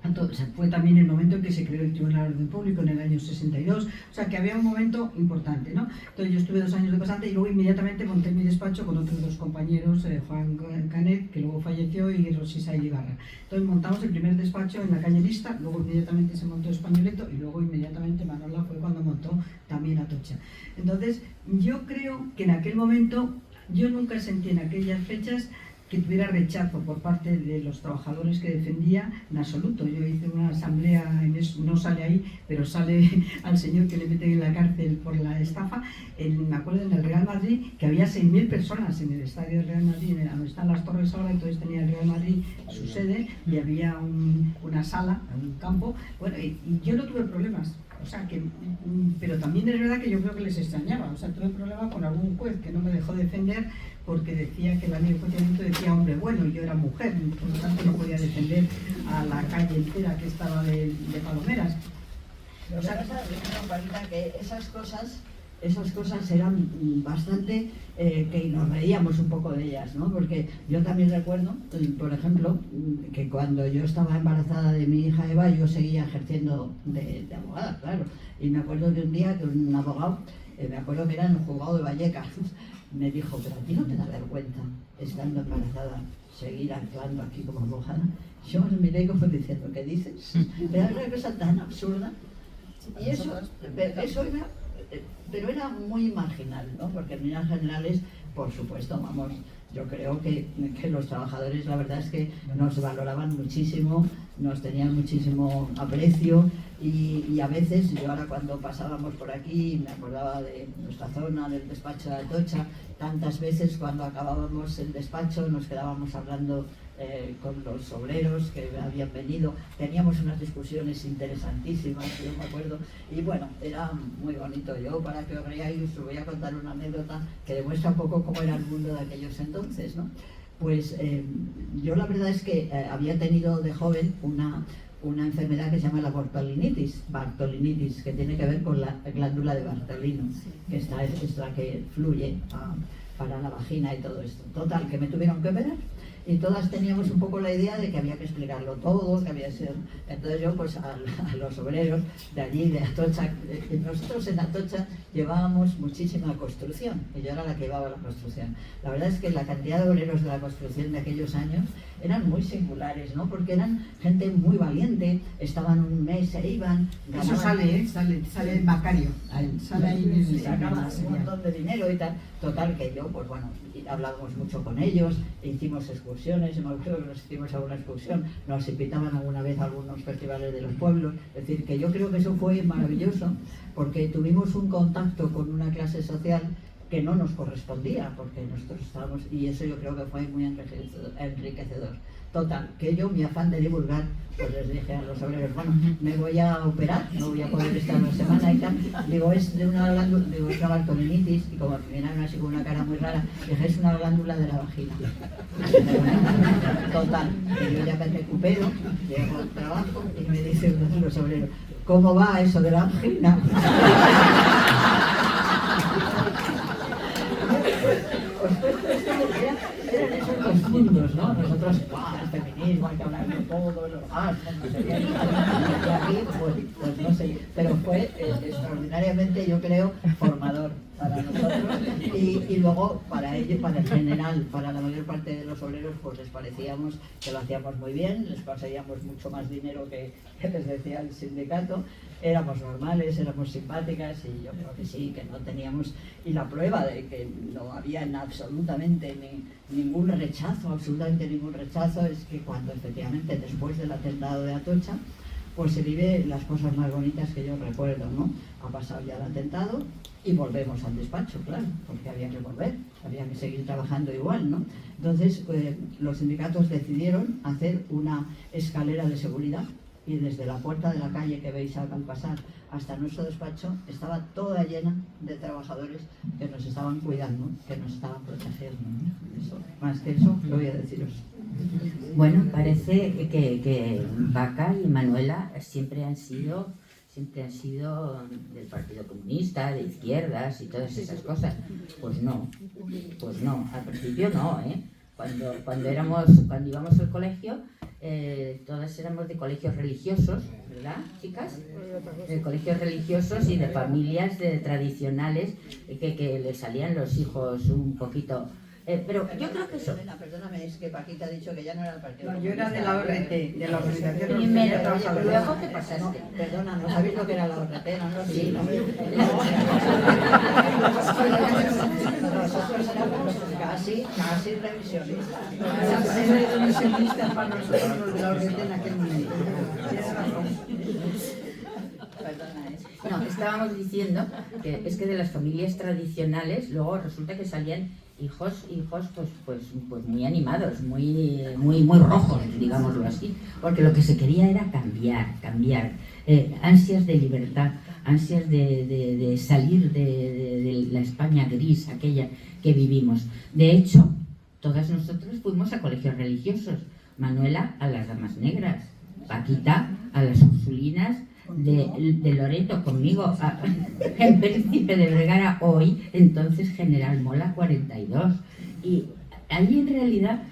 Entonces, fue también el momento en que se creó el Tribunal de Orden Público, en el año 62, o sea que había un momento importante, ¿no? Entonces yo estuve 2 años de pasante y luego inmediatamente monté mi despacho con otros 2 compañeros, Juan Canet, que luego falleció, y Rosisa Ibarra. Entonces montamos el primer despacho en la calle Lista, luego inmediatamente se montó Españoleto y luego inmediatamente Manola fue cuando montó también Atocha. Entonces yo creo que en aquel momento, yo nunca sentí en aquellas fechas que tuviera rechazo por parte de los trabajadores que defendía en absoluto. Yo hice una asamblea, no sale ahí, pero sale al señor que le meten en la cárcel por la estafa, me acuerdo en el Real Madrid, que había 6.000 personas en el estadio del Real Madrid, donde están las torres ahora, entonces tenía el Real Madrid su sede y había una sala, un campo, bueno, y yo no tuve problemas. O sea que, pero también es verdad que yo creo que les extrañaba, o sea, tuve problemas con algún juez que no me dejó defender porque decía que la ley de enjuiciamiento decía hombre bueno, y yo era mujer, por lo tanto no podía defender a la calle entera que estaba de palomeras. O sea, que esas cosas eran bastante, que nos reíamos un poco de ellas, ¿no? Porque yo también recuerdo, por ejemplo, que cuando yo estaba embarazada de mi hija Eva, yo seguía ejerciendo de abogada, claro. Y me acuerdo de un día que un abogado, me acuerdo que era en el juzgado de Vallecas, me dijo, pero a ti no te da vergüenza, estando embarazada, seguir actuando aquí como abogada. Yo me miré como diciendo, ¿qué dices? Era una cosa tan absurda. Y eso era... Pero era muy marginal, ¿no? Porque en líneas generales, por supuesto, vamos, yo creo que los trabajadores, la verdad es que nos valoraban muchísimo, nos tenían muchísimo aprecio, y a veces, yo ahora cuando pasábamos por aquí, me acordaba de nuestra zona, del despacho de Atocha, tantas veces cuando acabábamos el despacho nos quedábamos hablando con los obreros que habían venido, teníamos unas discusiones interesantísimas, yo me acuerdo, y bueno, era muy bonito. Yo, para que os veáis, os voy a contar una anécdota que demuestra un poco cómo era el mundo de aquellos entonces, ¿no? Pues yo la verdad es que había tenido de joven una enfermedad que se llama la Bartolinitis, que tiene que ver con la glándula de Bartolino, que es la que fluye para la vagina y todo esto. Total, que me tuvieron que operar. Y todas teníamos un poco la idea de que había que explicarlo todo, que había que ser... Entonces yo, pues a los obreros de allí, de Atocha, nosotros en Atocha llevábamos muchísima construcción, y yo era la que llevaba la construcción. La verdad es que la cantidad de obreros de la construcción de aquellos años eran muy singulares, ¿no? Porque eran gente muy valiente, estaban un mes, se iban... Eso sale en Macario, sale ahí y sacaban un montón de dinero y tal. Total, que yo, pues bueno, hablábamos mucho con ellos, hicimos excursiones, nos hicimos alguna excursión, nos invitaban alguna vez a algunos festivales de los pueblos. Es decir, que yo creo que eso fue maravilloso, porque tuvimos un contacto con una clase social que no nos correspondía, porque nosotros estábamos, y eso yo creo que fue muy enriquecedor. Total, que yo, mi afán de divulgar, pues les dije a los obreros, bueno, me voy a operar, no voy a poder estar una semana y tal. Digo, es de una bartolinitis, y como me miraron así con una cara muy rara, dije, es una glándula de la vagina. Total, que yo ya me recupero, llego al trabajo y me dice uno de los obreros, ¿cómo va eso de la vagina? Eran esos los mundos, ¿no? Nosotros, el feminismo, hay que hablar de todo, el orgasmo, no sé qué. Y aquí, pues no sé, pero fue extraordinariamente, yo creo, formador para nosotros, y luego para ellos, para el general, para la mayor parte de los obreros, pues les parecíamos que lo hacíamos muy bien, les conseguíamos mucho más dinero que les decía el sindicato, éramos normales, éramos simpáticas, y yo creo que sí, que no teníamos, y la prueba de que no había absolutamente ningún rechazo, absolutamente ningún rechazo, es que cuando efectivamente después del atentado de Atocha, pues se vive las cosas más bonitas que yo recuerdo, ¿no? Ha pasado ya el atentado y volvemos al despacho, claro, porque había que volver, había que seguir trabajando igual, ¿no? Entonces, los sindicatos decidieron hacer una escalera de seguridad y desde la puerta de la calle que veis al pasar hasta nuestro despacho estaba toda llena de trabajadores que nos estaban cuidando, que nos estaban protegiendo. Eso, más que eso, lo voy a deciros. Bueno, parece que Paca y Manuela siempre han sido del Partido Comunista, de izquierdas y todas esas cosas. Pues no, al principio no, ¿eh? Cuando íbamos al colegio, todas éramos de colegios religiosos, ¿verdad, chicas? De colegios religiosos y de familias tradicionales que le salían los hijos un poquito... pero yo creo que eso... Perdóname, es que Paquita ha dicho que ya no era el partido. No, yo era de la ORT, de la Organización Primero, de Trabajadores. luego, ¿qué pasaste? No, perdona, ¿no sabéis lo que era la ORT? No, sí, no. Nosotros éramos casi revisionistas. Era revisionista para nosotros los de la ORT en aquel momento. Tienes razón. No, estábamos diciendo que es que de las familias tradicionales luego resulta que salían hijos pues muy animados, muy rojos, digámoslo así, porque lo que se quería era cambiar, ansias de libertad, ansias de salir de la España gris, aquella que vivimos. De hecho, todas nosotros fuimos a colegios religiosos. Manuela a las Damas Negras, Paquita a las Ursulinas de Loreto, conmigo en Príncipe de Vergara, hoy entonces General Mola 42. Y allí en realidad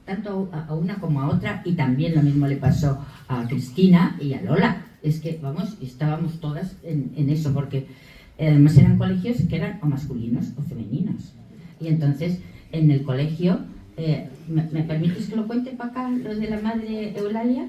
tanto a una como a otra, y también lo mismo le pasó a Cristina y a Lola, es que vamos, estábamos todas en eso, porque además eran colegios que eran o masculinos o femeninos, y entonces en el colegio ¿me permites que lo cuente para acá, lo de la madre Eulalia?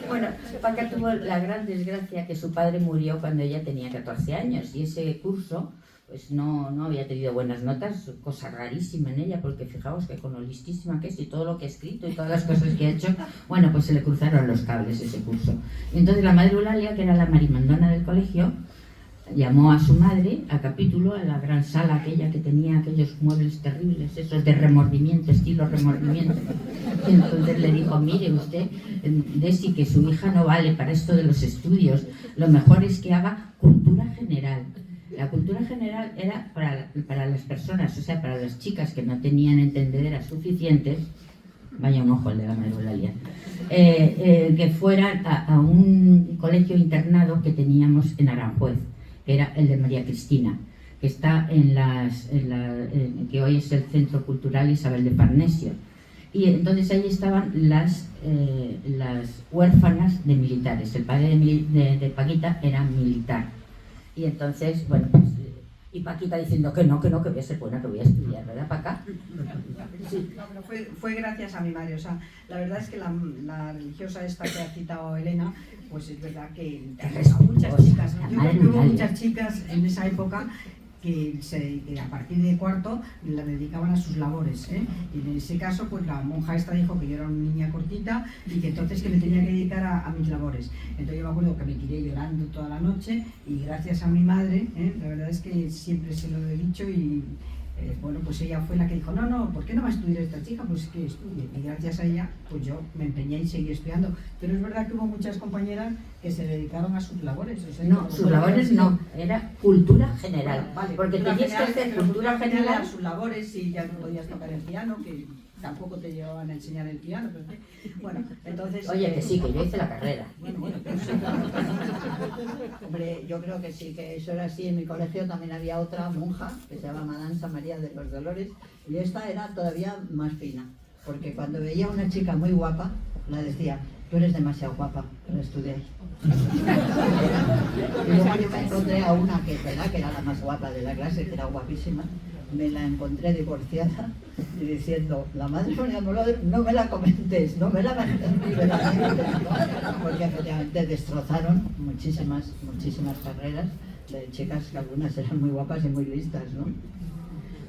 Bueno, Paca tuvo la gran desgracia que su padre murió cuando ella tenía 14 años, y ese curso pues no había tenido buenas notas, cosa rarísima en ella, porque fijaos que con lo listísima que es y todo lo que ha escrito y todas las cosas que ha hecho, bueno, pues se le cruzaron los cables ese curso. Y entonces la madre Eulalia, que era la marimandona del colegio, llamó a su madre a capítulo, a la gran sala aquella que tenía aquellos muebles terribles, esos de remordimiento, estilo remordimiento. Y entonces le dijo: mire usted, Desi, que su hija no vale para esto de los estudios, lo mejor es que haga cultura general. La cultura general era para las personas, o sea, para las chicas que no tenían entendederas suficientes, vaya un ojo el de la madre Eulalia, que fueran a un colegio internado que teníamos en Aranjuez, que era el de María Cristina, que está que hoy es el Centro Cultural Isabel de Farnesio. Y entonces ahí estaban las huérfanas de militares. El padre de Paquita era militar. Y entonces, bueno, pues, y Paquita diciendo que no, que voy a ser buena, que voy a estudiar, ¿verdad, Paca? Sí, no, pero fue gracias a mi madre. O sea, la verdad es que la religiosa esta que ha citado Elena, pues es verdad que a muchas chicas, yo creo que hubo muchas chicas en esa época que a partir de cuarto la dedicaban a sus labores, ¿eh? Y en ese caso, pues la monja esta dijo que yo era una niña cortita y que entonces que me tenía que dedicar a mis labores. Entonces yo me acuerdo que me tiré llorando toda la noche, y gracias a mi madre, la verdad es que siempre se lo he dicho, y bueno, pues ella fue la que dijo: no, ¿por qué no va a estudiar esta chica? Pues que estudie. Y gracias a ella, pues yo me empeñé y seguí estudiando. Pero es verdad que hubo muchas compañeras que se dedicaron a sus labores. O sea, no, sus labores no, era cultura general. Vale, porque tenías que hacer cultura general a sus labores, y ya no podías tocar el piano, que tampoco te llevaban a enseñar el piano. Pero, bueno, entonces... Oye, que sí, que yo hice la carrera. Bueno, pero sí, claro. Hombre, yo creo que sí, que eso era así. En mi colegio también había otra monja que se llama Madame San María de los Dolores, y esta era todavía más fina, porque cuando veía a una chica muy guapa, la decía: tú eres demasiado guapa para estudiar. Y luego yo me encontré a una que era la más guapa de la clase, que era guapísima. Me la encontré divorciada y diciendo: la madre María Molode, no me la comentes, no me la comentes, porque efectivamente destrozaron muchísimas carreras de chicas que algunas eran muy guapas y muy listas, ¿no?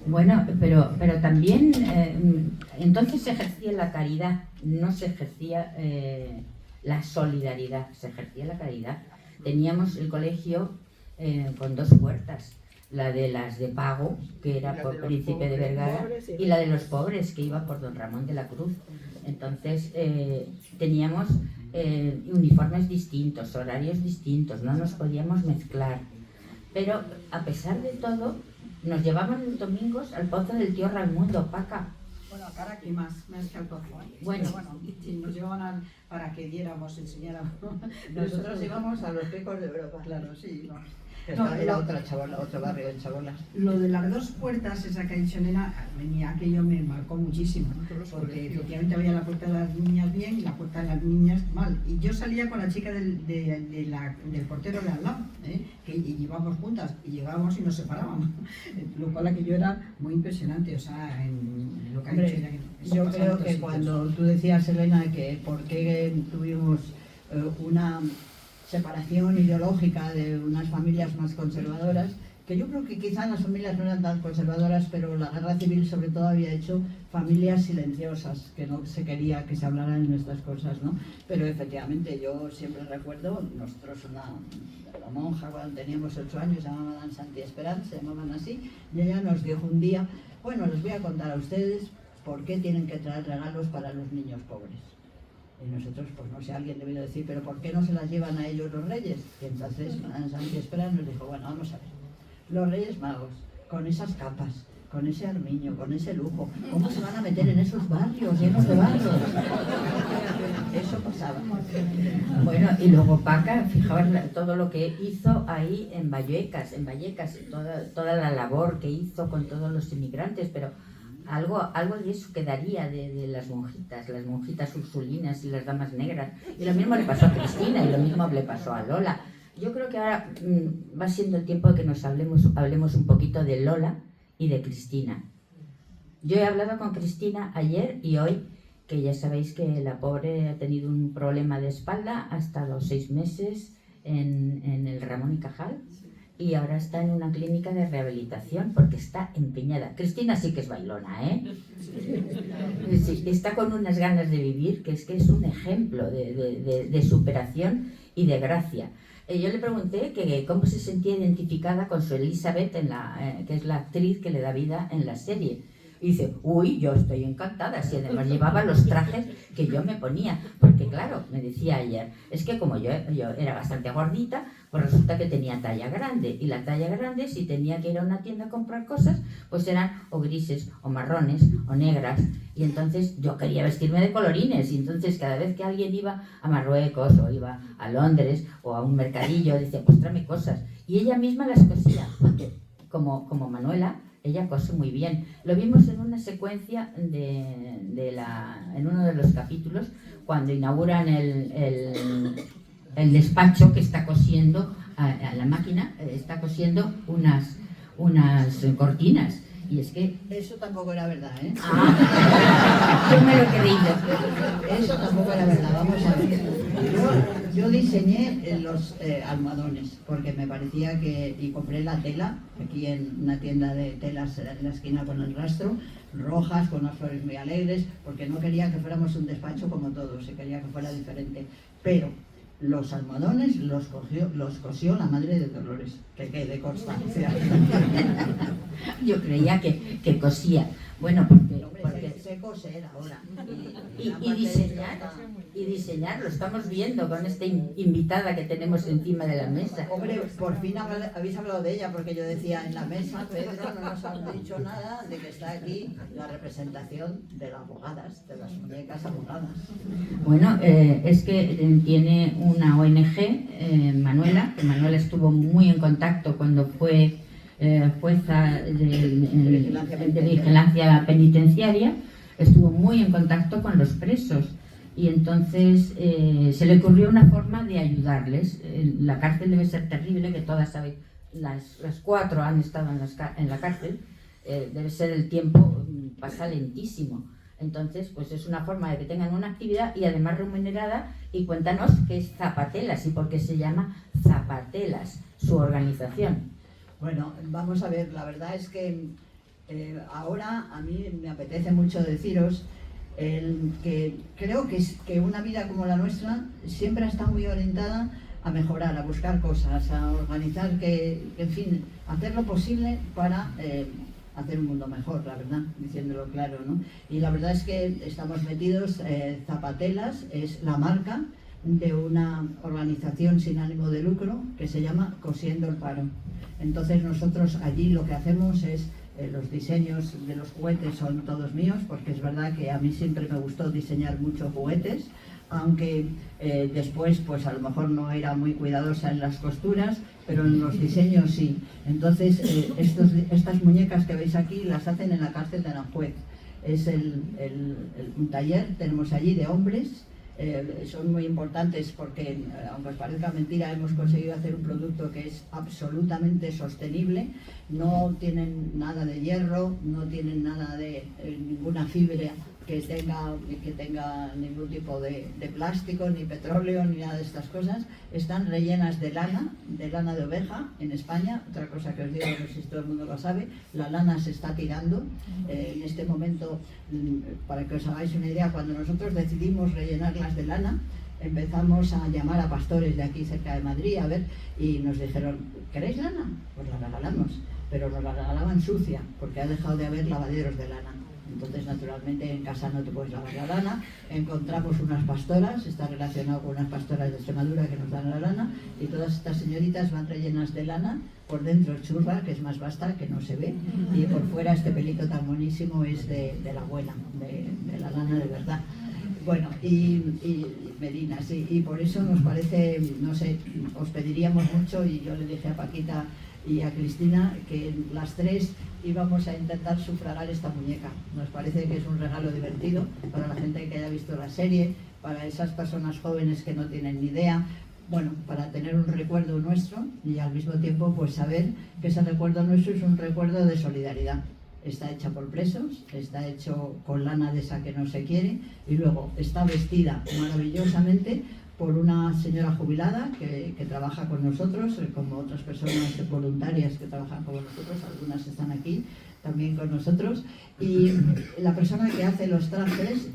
Bueno, pero también entonces se ejercía la caridad, no se ejercía la solidaridad, se ejercía la caridad. Teníamos el colegio con dos puertas. la de las de pago, que era por Príncipe de Vergara, y la de los pobres, que iba por don Ramón de la Cruz. Entonces teníamos uniformes distintos, horarios distintos, no nos podíamos mezclar. Pero a pesar de todo, nos llevaban los domingos al pozo del tío Raimundo, Paca. Bueno, ahora que más que al pozo. Bueno, si nos llevaban para que diéramos, enseñáramos. Nosotros íbamos a los picos de Europa. Claro, sí. Era otro barrio en Chabolas. Lo de las dos puertas, esa que ha dicho Nena, aquello me marcó muchísimo, porque efectivamente había la puerta de las niñas bien y la puerta de las niñas mal. Y yo salía con la chica del portero de al lado, y íbamos juntas, y llegábamos y nos separábamos, lo cual aquello era muy impresionante, o sea, en lo que ha dicho ella. Yo creo que cuando tú decías, Elena, que por qué tuvimos una separación ideológica de unas familias más conservadoras, que yo creo que quizá las familias no eran tan conservadoras, pero la guerra civil sobre todo había hecho familias silenciosas, que no se quería que se hablaran en estas cosas, ¿no? Pero efectivamente yo siempre recuerdo, nosotros la monja cuando teníamos 8 años, se llamaban Santi Esperanza, se llamaban así, y ella nos dijo un día, bueno, les voy a contar a ustedes por qué tienen que traer regalos para los niños pobres. Y nosotros, pues no sé, alguien debió decir, pero ¿por qué no se las llevan a ellos los reyes? Y entonces Santi Esperanza nos dijo, bueno, vamos a ver, los Reyes Magos, con esas capas, con ese armiño, con ese lujo, ¿cómo se van a meter en esos barrios llenos de barros? Eso pasaba. Bueno, y luego Paca, fijaos todo lo que hizo ahí en Vallecas, toda la labor que hizo con todos los inmigrantes, pero algo de eso quedaría de las monjitas ursulinas y las damas negras. Y lo mismo le pasó a Cristina y lo mismo le pasó a Lola. Yo creo que ahora va siendo el tiempo de que nos hablemos un poquito de Lola y de Cristina. Yo he hablado con Cristina ayer y hoy, que ya sabéis que la pobre ha tenido un problema de espalda, ha estado 6 meses en el Ramón y Cajal y ahora está en una clínica de rehabilitación porque está empeñada. Cristina sí que es bailona, ¿eh? Sí, está con unas ganas de vivir que es un ejemplo de superación y de gracia. Yo le pregunté que cómo se sentía identificada con su Elizabeth, que es la actriz que le da vida en la serie. Y dice, uy, yo estoy encantada, si además llevaba los trajes que yo me ponía. Porque claro, me decía ayer, es que como yo era bastante gordita, pues resulta que tenía talla grande. Y la talla grande, si tenía que ir a una tienda a comprar cosas, pues eran o grises, o marrones, o negras. Y entonces yo quería vestirme de colorines. Y entonces cada vez que alguien iba a Marruecos, o iba a Londres, o a un mercadillo, decía, pues tráeme cosas. Y ella misma las cosía, porque como Manuela, ella cose muy bien. Lo vimos en una secuencia en uno de los capítulos, cuando inauguran el despacho que está cosiendo a la máquina, está cosiendo unas cortinas. Y es que... Eso tampoco era verdad, ¿eh? Yo me lo he creído. Eso tampoco era verdad, vamos a ver. Yo diseñé los almohadones porque me parecía que... Y compré la tela, aquí en una tienda de telas en la esquina con el rastro, rojas, con unas flores muy alegres, porque no quería que fuéramos un despacho como todos, se quería que fuera diferente. Pero los almohadones los cosió la madre de Dolores, que quede constancia. Yo creía que cosía. Bueno, porque sé coser ahora. Y diseñar, lo estamos viendo con esta invitada que tenemos encima de la mesa. Hombre, por fin habéis hablado de ella, porque yo decía en la mesa, Pedro, no nos han dicho nada de que está aquí la representación de las abogadas, de las muñecas abogadas. Bueno, es que tiene una ONG, Manuela, que Manuela estuvo muy en contacto cuando fue jueza de vigilancia penitenciaria, estuvo muy en contacto con los presos y entonces se le ocurrió una forma de ayudarles. La cárcel debe ser terrible, que todas sabéis, las 4 han estado en la cárcel, debe ser el tiempo, pasa lentísimo. Entonces, pues es una forma de que tengan una actividad y además remunerada. Y cuéntanos qué es Zapatelas y por qué se llama Zapatelas, su organización. Bueno, vamos a ver, la verdad es que ahora a mí me apetece mucho deciros que creo que una vida como la nuestra siempre está muy orientada a mejorar, a buscar cosas, a organizar, en fin, hacer lo posible para hacer un mundo mejor, la verdad, diciéndolo claro, ¿no? Y la verdad es que estamos metidos, Zapatelas es la marca de una organización sin ánimo de lucro que se llama Cosiendo el Paro. Entonces nosotros allí lo que hacemos es, los diseños de los juguetes son todos míos, porque es verdad que a mí siempre me gustó diseñar muchos juguetes, aunque después pues a lo mejor no era muy cuidadosa en las costuras, pero en los diseños sí. Entonces estas muñecas que veis aquí las hacen en la cárcel de Aranjuez. Es un taller, tenemos allí de hombres. Son muy importantes porque, aunque os parezca mentira, hemos conseguido hacer un producto que es absolutamente sostenible. No tienen nada de hierro, no tienen nada de ninguna fibra que tenga ningún tipo de plástico, ni petróleo, ni nada de estas cosas. Están rellenas de lana de oveja en España. Otra cosa que os digo, no sé si todo el mundo lo sabe, la lana se está tirando. En este momento, para que os hagáis una idea, cuando nosotros decidimos rellenarlas de lana, empezamos a llamar a pastores de aquí cerca de Madrid a ver, y nos dijeron, ¿queréis lana? Pues la regalamos, pero nos la regalaban sucia, porque ha dejado de haber lavaderos de lana. Entonces, naturalmente, en casa no te puedes lavar la lana. Encontramos unas pastoras, está relacionado con unas pastoras de Extremadura que nos dan la lana, y todas estas señoritas van rellenas de lana. Por dentro es churra, que es más vasta, que no se ve, y por fuera este pelito tan monísimo es de la buena, de la lana de verdad. Bueno, y Medina, sí, y por eso nos parece, no sé, os pediríamos mucho, y yo le dije a Paquita y a Cristina que las tres íbamos a intentar sufragar esta muñeca. Nos parece que es un regalo divertido para la gente que haya visto la serie, para esas personas jóvenes que no tienen ni idea, bueno, para tener un recuerdo nuestro y al mismo tiempo pues saber que ese recuerdo nuestro es un recuerdo de solidaridad. Está hecha por presos, está hecho con lana de esa que no se quiere, y luego está vestida maravillosamente por una señora jubilada que trabaja con nosotros, como otras personas voluntarias que trabajan con nosotros, algunas están aquí también con nosotros, y la persona que hace los trajes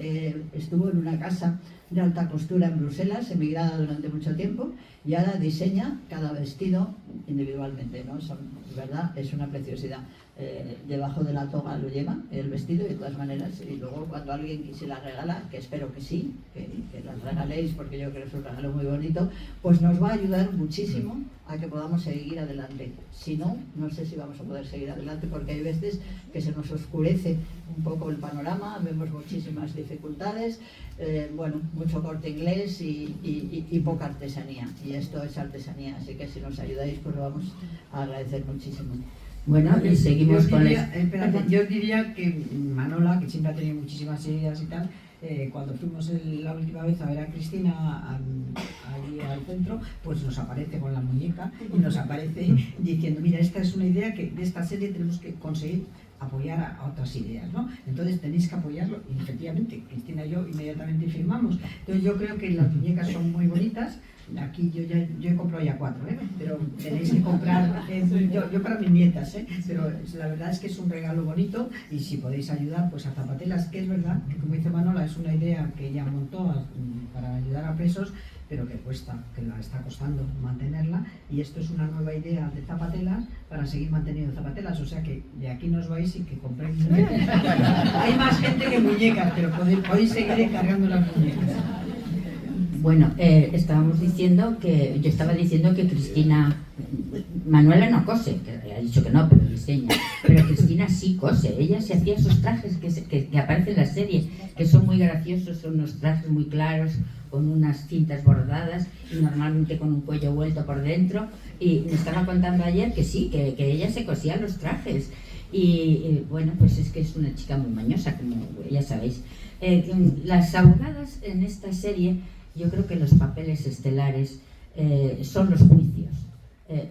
estuvo en una casa de alta costura en Bruselas, emigrada durante mucho tiempo, y ahora diseña cada vestido individualmente, ¿no? ¿Verdad? Es una preciosidad. Debajo de la toga lo lleva el vestido, de todas maneras, y luego cuando alguien se la regala, que espero que sí, que las regaléis porque yo creo que es un regalo muy bonito, pues nos va a ayudar muchísimo a que podamos seguir adelante. Si no, no sé si vamos a poder seguir adelante, porque hay veces que se nos oscurece un poco el panorama, vemos muchísimas dificultades, bueno, mucho corte inglés y poca artesanía, y esto es artesanía, así que si nos ayudáis pues lo vamos a agradecer muchísimo. Bueno, y seguimos con yo diría que Manola, que siempre ha tenido muchísimas ideas y tal, cuando fuimos la última vez a ver a Cristina allí al centro, pues nos aparece con la muñeca y nos aparece diciendo, mira, esta es una idea que de esta serie tenemos que conseguir apoyar a otras ideas, ¿no? Entonces tenéis que apoyarlo, y efectivamente Cristina y yo inmediatamente firmamos. Entonces yo creo que las muñecas son muy bonitas. Aquí yo he comprado ya 4, pero tenéis que comprar, yo para mis nietas, pero la verdad es que es un regalo bonito, y si podéis ayudar pues a Zapatelas, que es verdad que, como dice Manola, es una idea que ella montó para ayudar a presos, pero que cuesta, que la está costando mantenerla, y esto es una nueva idea de Zapatelas para seguir manteniendo Zapatelas, o sea que de aquí nos vais y que compréis muñecas. Hay más gente que muñecas, pero podéis seguir encargando las muñecas. Bueno, estábamos diciendo que, yo estaba diciendo que Cristina, Manuela no cose, que ha dicho que no, pero diseña, pero Cristina sí cose, ella se hacía esos trajes que aparecen en la serie, que son muy graciosos, son unos trajes muy claros, con unas cintas bordadas y normalmente con un cuello vuelto por dentro, y me estaba contando ayer que sí, que ella se cosía los trajes, y bueno, pues es que es una chica muy mañosa, como ya sabéis. Las abogadas en esta serie, yo creo que los papeles estelares son los juicios.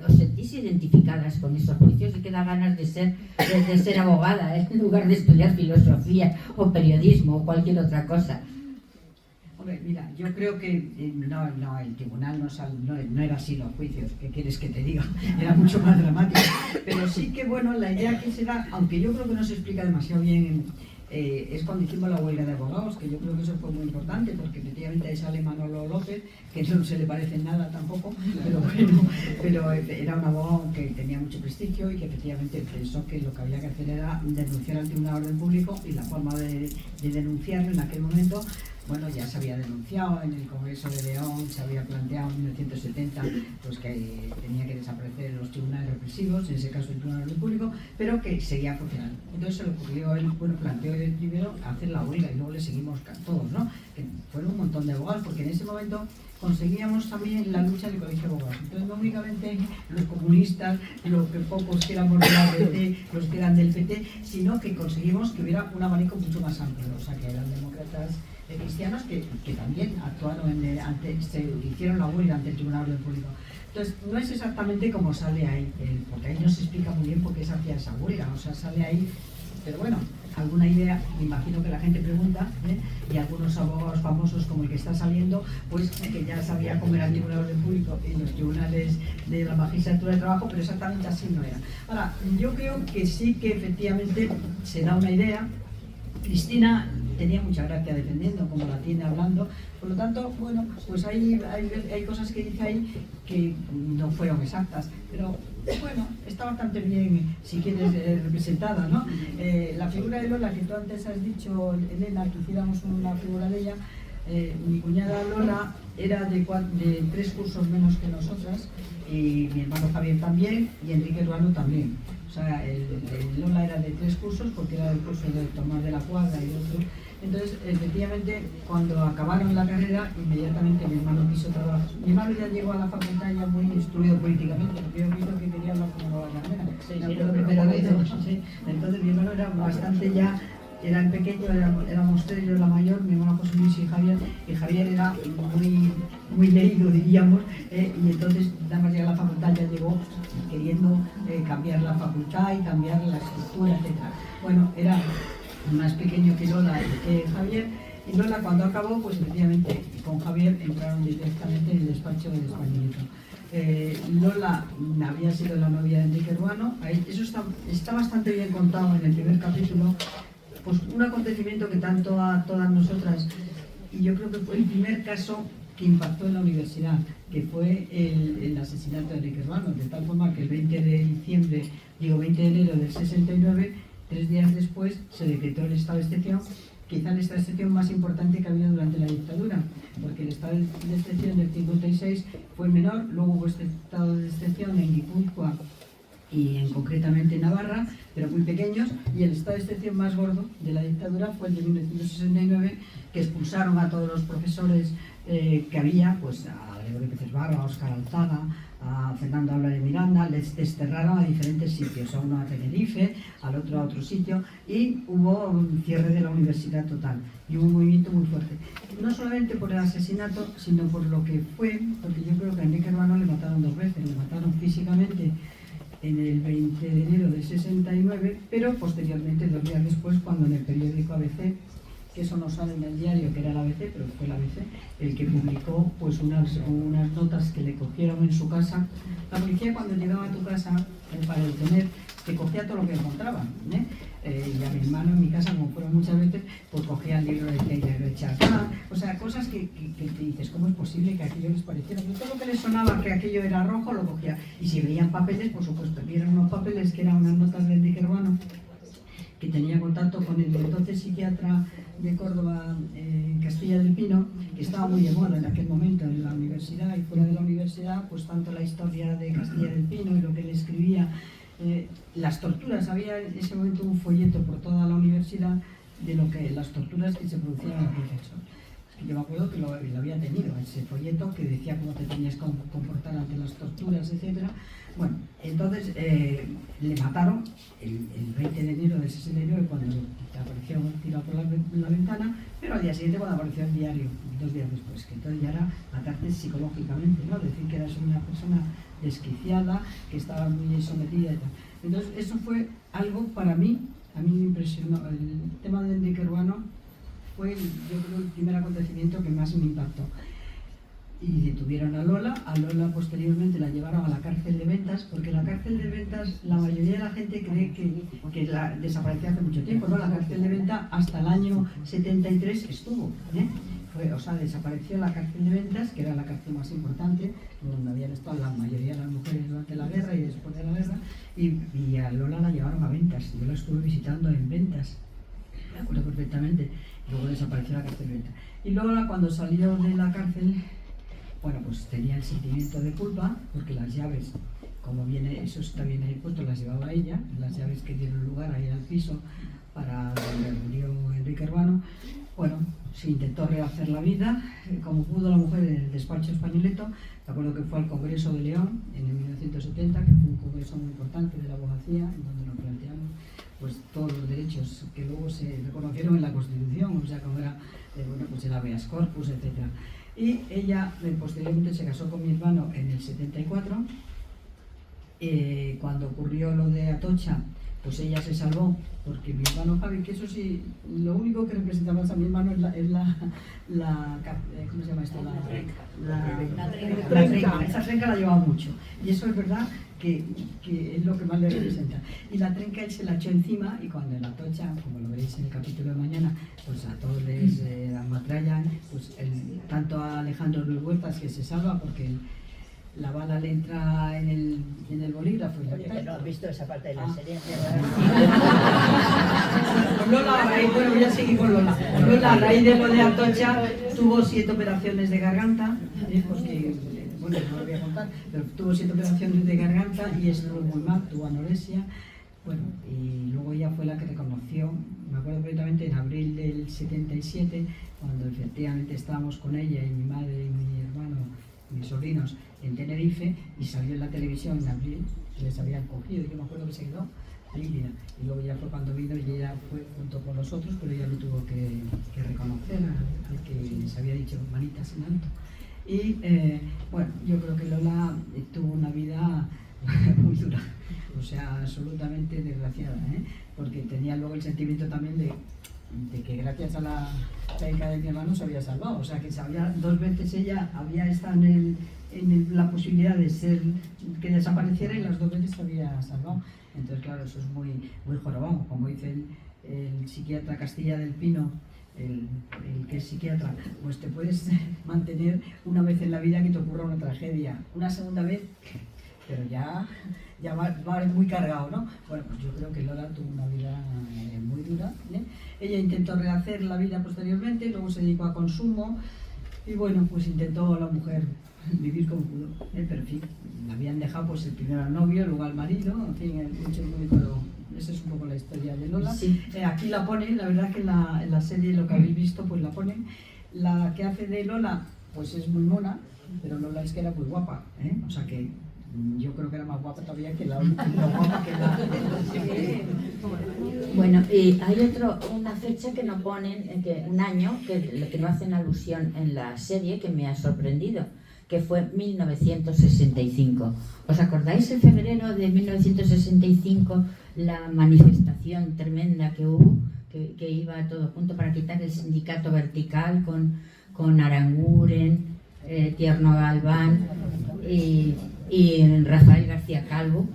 ¿Os sentís identificadas con esos juicios y que da ganas de ser abogada en lugar de estudiar filosofía o periodismo o cualquier otra cosa? Hombre, mira, yo creo que no, el tribunal no era así los juicios, ¿qué quieres que te diga? Era mucho más dramático, pero sí que bueno, la idea que se da, aunque yo creo que no se explica demasiado bien es cuando hicimos la huelga de abogados, que yo creo que eso fue muy importante, porque efectivamente ahí sale Manolo López, que no se le parece en nada tampoco, pero bueno, pero era un abogado que tenía mucho prestigio y que efectivamente pensó que lo que había que hacer era denunciar ante un orden público, y la forma de denunciarlo en aquel momento, bueno, ya se había denunciado en el Congreso de León, se había planteado en 1970 pues que tenía que desaparecer los tribunales represivos, en ese caso el Tribunal Orden Público, pero que seguía funcionando. Entonces se le ocurrió, él, bueno, planteó él primero hacer la huelga y luego le seguimos todos, ¿no? Que fueron un montón de abogados, porque en ese momento conseguíamos también la lucha del Colegio de Abogados. Entonces no únicamente los comunistas, los pocos que éramos de la PT, los que eran del PT, sino que conseguimos que hubiera un abanico mucho más amplio, o sea que eran demócratas cristianos que también actuaron se hicieron la huelga ante el Tribunal Orden Público. Entonces, no es exactamente como sale ahí, porque ahí no se explica muy bien por qué se hacía esa huelga, o sea, sale ahí, pero bueno, alguna idea, me imagino que la gente pregunta, y algunos abogados famosos como el que está saliendo, pues que ya sabía cómo era el Tribunal Orden Público y los tribunales de la magistratura de trabajo, pero exactamente así no era. Ahora, yo creo que sí que efectivamente se da una idea. Cristina tenía mucha gracia defendiendo, como la tiene hablando, por lo tanto, bueno, pues hay cosas que dice ahí que no fueron exactas, pero bueno, está bastante bien, si quieres, representada, ¿no? La figura de Lola, que tú antes has dicho, Elena, que hiciéramos una figura de ella, mi cuñada Lola era de 3 cursos menos que nosotras, y mi hermano Javier también, y Enrique Ruano también. O sea, el Lola era de 3 cursos, porque era el curso de Tomás de la Cuadra y otro. Entonces, efectivamente, cuando acabaron la carrera, inmediatamente mi hermano quiso trabajar. Mi hermano ya llegó a la facultad ya muy instruido políticamente, porque yo he visto que quería hablar como la carrera. Sí. Entonces, mi hermano era bastante ya. Era el pequeño, éramos 3, yo la mayor, mi hermano José Luis y Javier era muy leído, diríamos, y entonces nada más llegar a la facultad ya llegó queriendo cambiar la facultad y cambiar la estructura, etc. Bueno, era más pequeño que Lola y que Javier, y Lola cuando acabó, pues efectivamente con Javier entraron directamente en el despacho del Españolito. Lola había sido la novia de Enrique Ruano, eso está bastante bien contado en el primer capítulo. Pues un acontecimiento que tanto a todas nosotras, y yo creo que fue el primer caso que impactó en la universidad, que fue el asesinato de Enrique Ruano, de tal forma que el 20 de enero del 69, 3 días después, se decretó el estado de excepción, quizá el estado de excepción más importante que había durante la dictadura, porque el estado de excepción del 56 fue menor, luego hubo este estado de excepción en Guipúzcoa y concretamente en Navarra, pero muy pequeños, y el estado de excepción más gordo de la dictadura fue el de 1969, que expulsaron a todos los profesores que había, pues a Gregorio Pérez Barba, a Óscar Alzaga, a Fernando Álvarez de Miranda, les desterraron a diferentes sitios, a uno a Tenerife, al otro a otro sitio, y hubo un cierre de la universidad total, y hubo un movimiento muy fuerte. No solamente por el asesinato, sino por lo que fue, porque yo creo que a Enrique Ruano le mataron 2 veces, le mataron físicamente en el 20 de enero del 69, pero posteriormente, 2 días después, cuando en el periódico ABC, que eso no sale en el diario que era el ABC, pero fue el ABC, el que publicó pues unas notas que le cogieron en su casa. La policía, cuando llegaba a tu casa para detener, te cogía todo lo que encontraban, y a mi hermano en mi casa, como fueron muchas veces, pues cogía el libro de Chardin, o sea, cosas que te dices, ¿cómo es posible que aquello les pareciera? Pero todo lo que les sonaba que aquello era rojo lo cogía, y si veían papeles, por supuesto, vieron unos papeles que eran unas notas de Enrique Ruano, que tenía contacto con el entonces psiquiatra de Córdoba, Castilla del Pino, que estaba muy de moda en aquel momento en la universidad y fuera de la universidad, pues tanto la historia de Castilla del Pino y lo que él escribía, las torturas, había en ese momento un folleto por toda la universidad de las torturas que se producían en aquel sexo. Yo me acuerdo que lo había tenido, ese folleto que decía cómo te tenías que comportar ante las torturas, etc. Bueno, entonces le mataron el 20 de enero del 69 cuando apareció tirado por la ventana, pero al día siguiente cuando apareció el diario, 2 días después, que entonces ya era matarte psicológicamente, ¿no? Decir que eras una persona desquiciada, que estaba muy sometida y tal. Entonces eso fue algo para mí, a mí me impresionó. El tema de Enrique Ruano fue, yo creo, el primer acontecimiento que más me impactó. y detuvieron a Lola. A Lola posteriormente la llevaron a la cárcel de Ventas, porque la cárcel de Ventas, la mayoría de la gente cree que desapareció hace mucho tiempo, ¿no? La cárcel de Ventas hasta el año 73 estuvo, desapareció la cárcel de Ventas, que era la cárcel más importante, donde habían estado la mayoría de las mujeres durante la guerra y después de la guerra, y a Lola la llevaron a Ventas. Yo la estuve visitando en Ventas, me acuerdo perfectamente. Luego desapareció la cárcel de Ventas. Y luego, cuando salió de la cárcel, bueno, pues tenía el sentimiento de culpa, porque las llaves, como viene, eso está bien ahí puesto, las llevaba ella, las llaves que dieron lugar ahí al piso para donde murió Enrique Urbano. Bueno, se intentó rehacer la vida, como pudo la mujer en el despacho Españoleto. Me acuerdo que fue al Congreso de León en el 1970, que fue un congreso muy importante de la abogacía, en donde nos planteamos pues todos los derechos que luego se reconocieron en la Constitución, o sea, como era pues el habeas corpus, etc. Y ella posteriormente se casó con mi hermano en el 74. Cuando ocurrió lo de Atocha, pues ella se salvó, porque mi hermano Javi, que eso sí, lo único que representaba a mi hermano es la ¿cómo se llama esto? La trenca. Esa trenca la llevaba mucho, y eso es verdad que es lo que más le representa. Y la trenca él se la echó encima, y cuando en Atocha, como lo veréis en el capítulo de mañana, pues a todos les ametrallan, pues tanto a Alejandro Luis Huertas, que se salva porque la bala le entra en el bolígrafo. Oye, que no has visto esa parte de la serie. Lola, bueno, voy a seguir con Lola. Lola, a raíz de lo de Atocha, tuvo 7 operaciones de garganta, porque, bueno, no lo voy a contar, pero tuvo 7 operaciones de garganta y estuvo muy mal, tuvo anorexia. Bueno, y luego ella fue la que reconoció, me acuerdo perfectamente, en abril del 77, cuando efectivamente estábamos con ella y mi madre y mi hermano, mis sobrinos, en Tenerife, y salió en la televisión en abril, que les habían cogido, y yo me acuerdo que se quedó lívida. Y luego ya fue cuando vino y ella fue junto con los otros, pero ella lo tuvo que reconocer al que se había dicho manitas en alto. Y bueno, yo creo que Lola tuvo una vida muy dura, o sea, absolutamente desgraciada, porque tenía luego el sentimiento también de que gracias a la beca de mi hermano se había salvado, o sea, que sabía 2 veces ella había estado en la posibilidad de ser, que desapareciera, y las 2 veces se había salvado. Entonces, claro, eso es muy, muy jorobado, como dice el psiquiatra Castilla del Pino, el que es psiquiatra, pues te puedes mantener una vez en la vida que te ocurra una tragedia, una segunda vez, pero ya va muy cargado, ¿no? Bueno, pues yo creo que Lola tuvo una vida muy dura, Ella intentó rehacer la vida posteriormente, luego se dedicó a consumo, y bueno, pues intentó la mujer vivir como pudo, pero en fin, la habían dejado pues el primero al novio, luego al marido, en fin, pero esa es un poco la historia de Lola. Sí. Aquí la ponen, la verdad que en la serie, lo que habéis visto, pues la ponen. La que hace de Lola, pues es muy mona, pero Lola es que era muy guapa, o sea que yo creo que era más guapa todavía que la guapa que la... Bueno, y hay una fecha que no ponen, un año, que no hacen alusión en la serie, que me ha sorprendido, que fue 1965. ¿Os acordáis en febrero de 1965 la manifestación tremenda que hubo, que iba todo junto para quitar el sindicato vertical con Aranguren, Tierno Galván y Rafael García Calvo?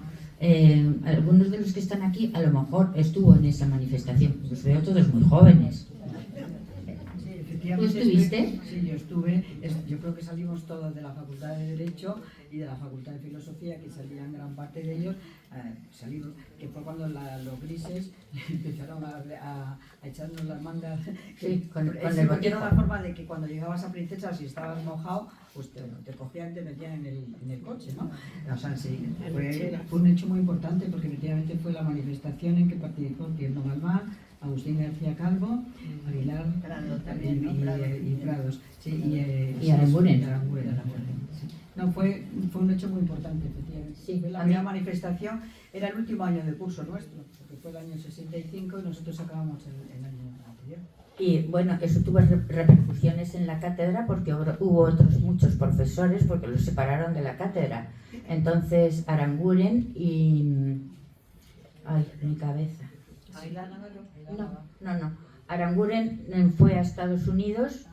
Algunos de los que están aquí a lo mejor estuvo en esa manifestación, los veo todos muy jóvenes. ¿Tú estuviste? Sí, yo estuve. Yo creo que salimos todos de la Facultad de Derecho y de la Facultad de Filosofía, que salían gran parte de ellos, salimos, que fue cuando los grises empezaron a echarnos las mangas. Sí, con el botijo. botijo. Era una forma de que cuando llegabas a Princesa, si estabas mojado, pues te cogían y te metían en el coche, ¿no? O sea, sí, fue un hecho muy importante, porque efectivamente fue la manifestación en que participó Tierno Galván, Agustín García Calvo, Aguilar y Prados. Sí, y Aranguren. Sí. No, fue un hecho muy importante, efectivamente. Sí, fue la primera manifestación, era el último año de curso nuestro, porque fue el año 65 y nosotros acabamos el año anterior. Y bueno, eso tuvo repercusiones en la cátedra, porque hubo otros muchos profesores, porque los separaron de la cátedra. Entonces Aranguren y... ay, mi cabeza. No. Aranguren fue a Estados Unidos,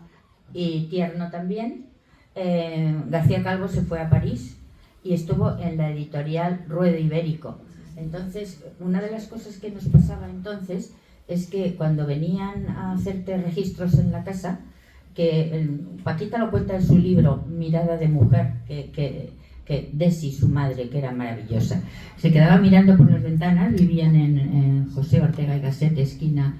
y Tierno también, García Calvo se fue a París y estuvo en la editorial Ruedo Ibérico. Entonces, una de las cosas que nos pasaba entonces es que cuando venían a hacerte registros en la casa, que Paquita lo cuenta en su libro Mirada de mujer, que Desi, su madre, que era maravillosa, se quedaba mirando por las ventanas, vivían en José Ortega y Gasset, esquina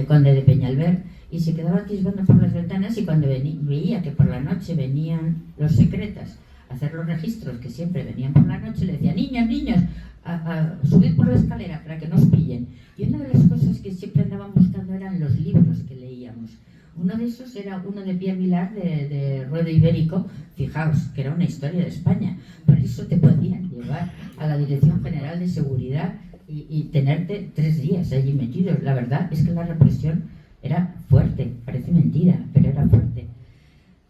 Conde de Peñalver, y se quedaba atisbando por las ventanas, y cuando veía que por la noche venían los secretas a hacer los registros, que siempre venían por la noche, le decía: niños, a subir por la escalera para que nos pillen. Y una de las cosas que siempre andaban buscando eran los libros que leíamos. Uno de esos era uno de Pierre Vilar de Ruedo Ibérico. Fijaos, que era una historia de España. Por eso te podían llevar a la Dirección General de Seguridad y tenerte 3 días allí metidos. La verdad es que la represión era fuerte, parece mentira, pero era fuerte.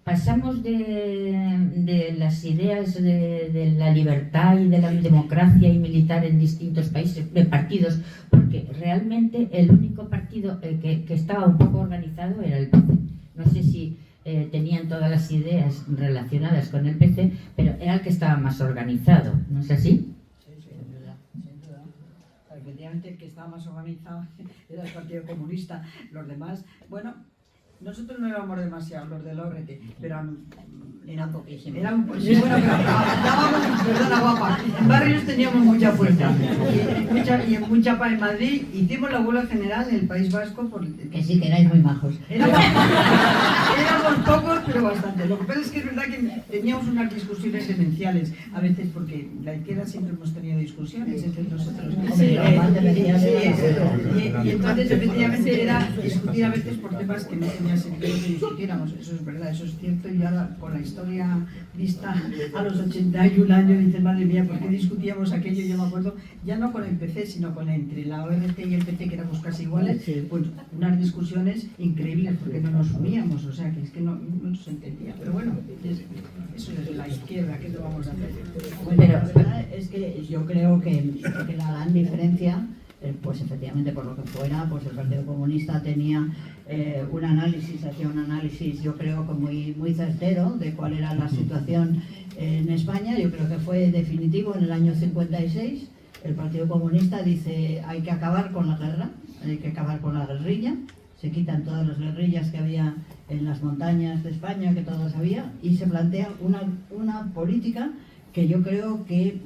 Pasamos de las ideas de la libertad y de la democracia y militar en distintos países, de partidos, porque realmente el único partido que estaba un poco organizado era el PC. No sé si tenían todas las ideas relacionadas con el PC, pero era el que estaba más organizado, ¿no es así? Sí, sin duda. Efectivamente, el que estaba más organizado era el Partido Comunista. Los demás, bueno, nosotros no éramos demasiado los del ORT, pero eran poquísimos. Sí, bueno, pero andábamos, perdona guapa, en barrios teníamos mucha fuerza. Y en Muchapa, en Madrid, hicimos la huelga general en el País Vasco. Que sí, que erais muy majos. Éramos pocos, pero bastante. Lo que pasa es que es verdad que teníamos unas discusiones demenciales, a veces, porque la izquierda siempre hemos tenido discusiones entre nosotros. Y entonces, efectivamente, era discutir a veces por temas que no tenía sentido que discutiéramos. Eso es verdad, eso es cierto. Y ahora, con la historia vista a los 81 años, dices: madre mía, ¿por qué discutíamos aquello? Yo me acuerdo, ya no con el PC, sino con entre la ORT y el PC, que éramos casi iguales, pues unas discusiones increíbles, porque no nos uníamos, o sea, que es que no se entendía. Pero bueno, eso es de la izquierda, ¿qué lo vamos a hacer? Bueno, la verdad es que yo creo que la gran diferencia, pues efectivamente, por lo que fuera, pues el Partido Comunista tenía hacía un análisis, yo creo que muy certero de cuál era la situación en España. Yo creo que fue definitivo en el año 56. El Partido Comunista dice: hay que acabar con la guerra, hay que acabar con la guerrilla. Se quitan todas las guerrillas que había en las montañas de España, que todos había, y se plantea una política que yo creo que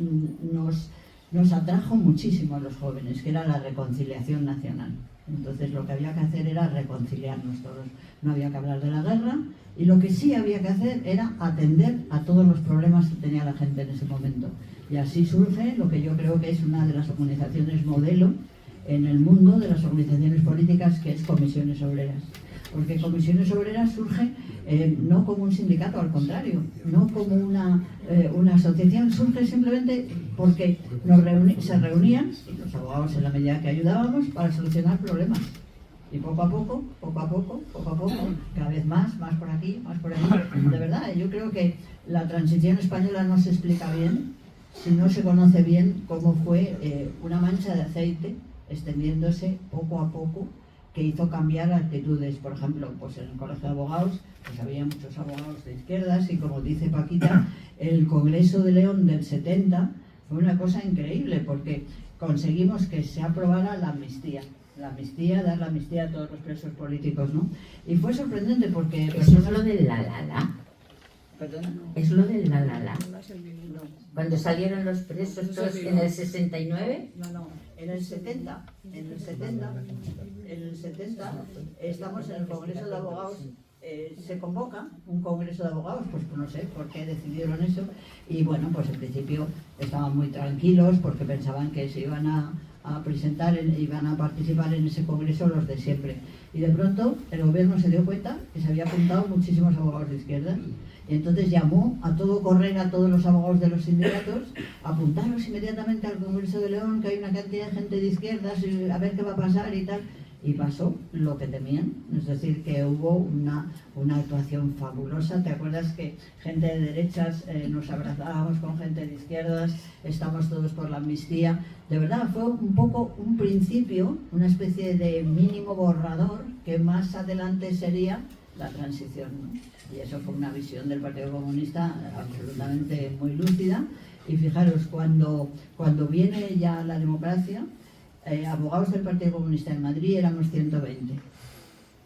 nos atrajo muchísimo a los jóvenes, que era la reconciliación nacional. Entonces lo que había que hacer era reconciliarnos todos. No había que hablar de la guerra, y lo que sí había que hacer era atender a todos los problemas que tenía la gente en ese momento. Y así surge lo que yo creo que es una de las organizaciones modelo en el mundo de las organizaciones políticas, que es Comisiones Obreras. Porque Comisiones Obreras surge no como un sindicato, al contrario, no como una asociación, surge simplemente porque se reunían, y los abogados en la medida que ayudábamos, para solucionar problemas. Y poco a poco, cada vez más por aquí, más por allí. De verdad, yo creo que la transición española no se explica bien si no se conoce bien cómo fue una mancha de aceite extendiéndose poco a poco, que hizo cambiar actitudes. Por ejemplo, pues en el Colegio de Abogados pues había muchos abogados de izquierdas, y como dice Paquita, el Congreso de León del 70 fue una cosa increíble, porque conseguimos que se aprobara la amnistía, dar la amnistía a todos los presos políticos, ¿no? Y fue sorprendente porque... Eso es lo del la. ¿Perdona? Es lo del la. Cuando salieron los presos todos en el 69. No, en el 70 estamos en el Congreso de Abogados. Se convoca un Congreso de Abogados, pues no sé por qué decidieron eso, y bueno, pues en principio estaban muy tranquilos porque pensaban que se iban a presentar, iban a participar en ese Congreso los de siempre, y de pronto el gobierno se dio cuenta que se había apuntado muchísimos abogados de izquierda, y entonces llamó a todo correr a todos los abogados de los sindicatos: apuntaros inmediatamente al Congreso de León, que hay una cantidad de gente de izquierdas, a ver qué va a pasar y tal. Y pasó lo que temían, es decir, que hubo una actuación fabulosa. ¿Te acuerdas que gente de derechas nos abrazábamos con gente de izquierdas, estamos todos por la amnistía? De verdad, fue un poco un principio, una especie de mínimo borrador que más adelante sería la transición, ¿no? Y eso fue una visión del Partido Comunista absolutamente muy lúcida. Y fijaros, cuando viene ya la democracia, abogados del Partido Comunista en Madrid éramos 120.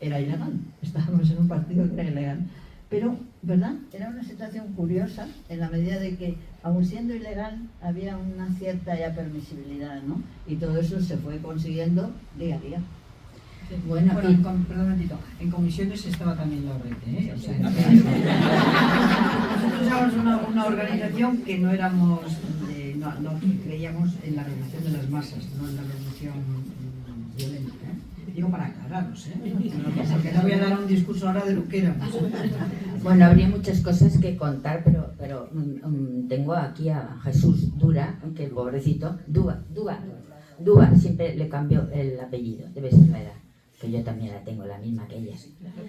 Era ilegal, estábamos en un partido que era ilegal. Pero, ¿verdad? Era una situación curiosa en la medida de que, aun siendo ilegal, había una cierta ya permisibilidad, ¿no? Y todo eso se fue consiguiendo día a día. Bueno, perdón un momentito, en comisiones estaba también la Orrete, ¿eh? O sea, nosotros éramos una organización que no éramos, no creíamos en la revolución de las masas, no en la revolución violenta, ¿eh? Digo para aclararos, ¿eh? Porque no voy a dar un discurso ahora de lo que éramos. Bueno, habría muchas cosas que contar, pero tengo aquí a Jesús Dura, que el pobrecito, Dúa, siempre le cambio el apellido, debe ser la edad, que yo también la tengo, la misma que ellas.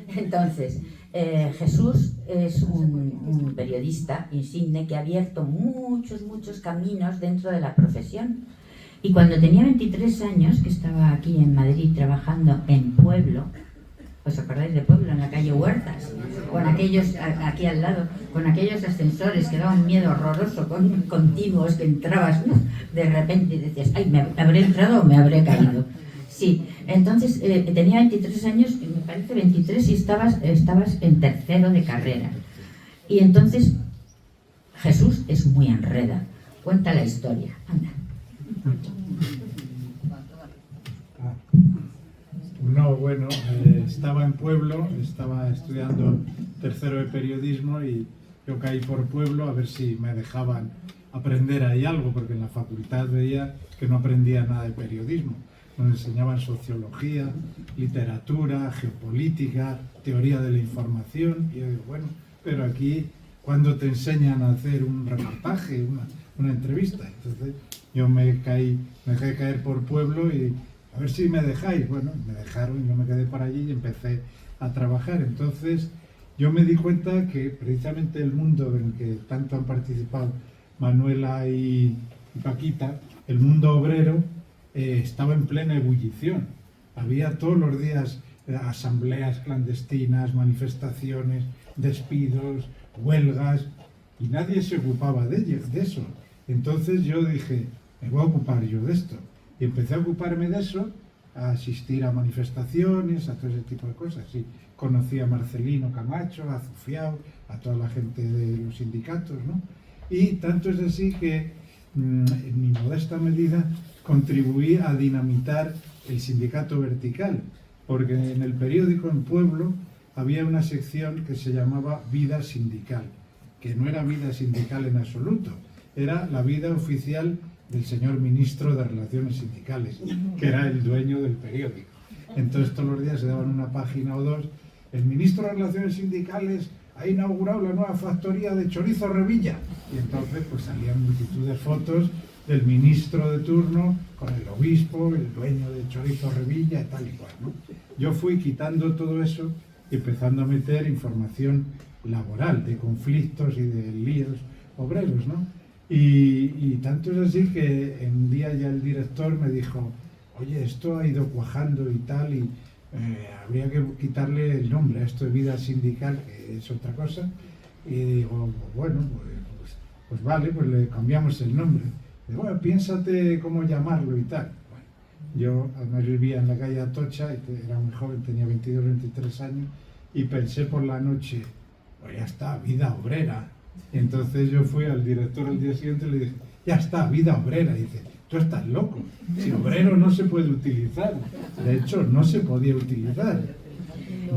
Entonces, Jesús es un periodista insigne que ha abierto muchos caminos dentro de la profesión. Y cuando tenía 23 años, que estaba aquí en Madrid trabajando en Pueblo, ¿os acordáis de Pueblo? En la calle Huertas, con aquellos, aquí al lado, con aquellos ascensores que daban un miedo horroroso, con continuos que entrabas, ¿no? De repente y decías, ay, ¿me habré entrado o me habré caído? Sí, entonces tenía 23 años, me parece 23, y estabas en tercero de carrera. Y entonces Jesús es muy enreda. Cuenta la historia, anda. No, bueno, estaba en Pueblo, estaba estudiando tercero de periodismo y yo caí por Pueblo a ver si me dejaban aprender ahí algo, porque en la facultad veía que no aprendía nada de periodismo. Nos enseñaban sociología, literatura, geopolítica, teoría de la información, y yo digo, bueno, pero aquí, ¿cuándo te enseñan a hacer un reportaje, una entrevista? Entonces yo me dejé caer por Pueblo y a ver si me dejáis. Bueno, me dejaron y yo me quedé por allí y empecé a trabajar. Entonces yo me di cuenta que precisamente el mundo en el que tanto han participado Manuela y Paquita, el mundo obrero, estaba en plena ebullición. Había todos los días asambleas clandestinas, manifestaciones, despidos, huelgas, y nadie se ocupaba de eso. Entonces yo dije, me voy a ocupar yo de esto. Y empecé a ocuparme de eso, a asistir a manifestaciones, a todo ese tipo de cosas. Sí, conocí a Marcelino Camacho, a Zufiao, a toda la gente de los sindicatos, ¿no? Y tanto es así que, en mi modesta medida, contribuí a dinamitar el sindicato vertical, porque en el periódico en Pueblo había una sección que se llamaba Vida Sindical, que no era vida sindical en absoluto, era la vida oficial del señor ministro de Relaciones Sindicales, que era el dueño del periódico. Entonces todos los días se daban una página o dos. El ministro de Relaciones Sindicales ha inaugurado la nueva factoría de chorizo Revilla. Y entonces pues salían multitud de fotos del ministro de turno con el obispo, el dueño de chorizo Revilla, tal y cual, ¿no? Yo fui quitando todo eso y empezando a meter información laboral, de conflictos y de líos obreros, ¿no? Y tanto es así que un día ya el director me dijo, oye, esto ha ido cuajando y tal, y habría que quitarle el nombre a esto de vida sindical, que es otra cosa. Y digo, bueno, pues vale, pues le cambiamos el nombre. Digo, bueno, piénsate cómo llamarlo y tal. Bueno, yo además vivía en la calle Atocha, y era muy joven, tenía 22, 23 años, y pensé por la noche, pues ya está, vida obrera. Y entonces yo fui al director al día siguiente y le dije, ya está, vida obrera. Y dice, tú estás loco, si obrero no se puede utilizar. De hecho, no se podía utilizar.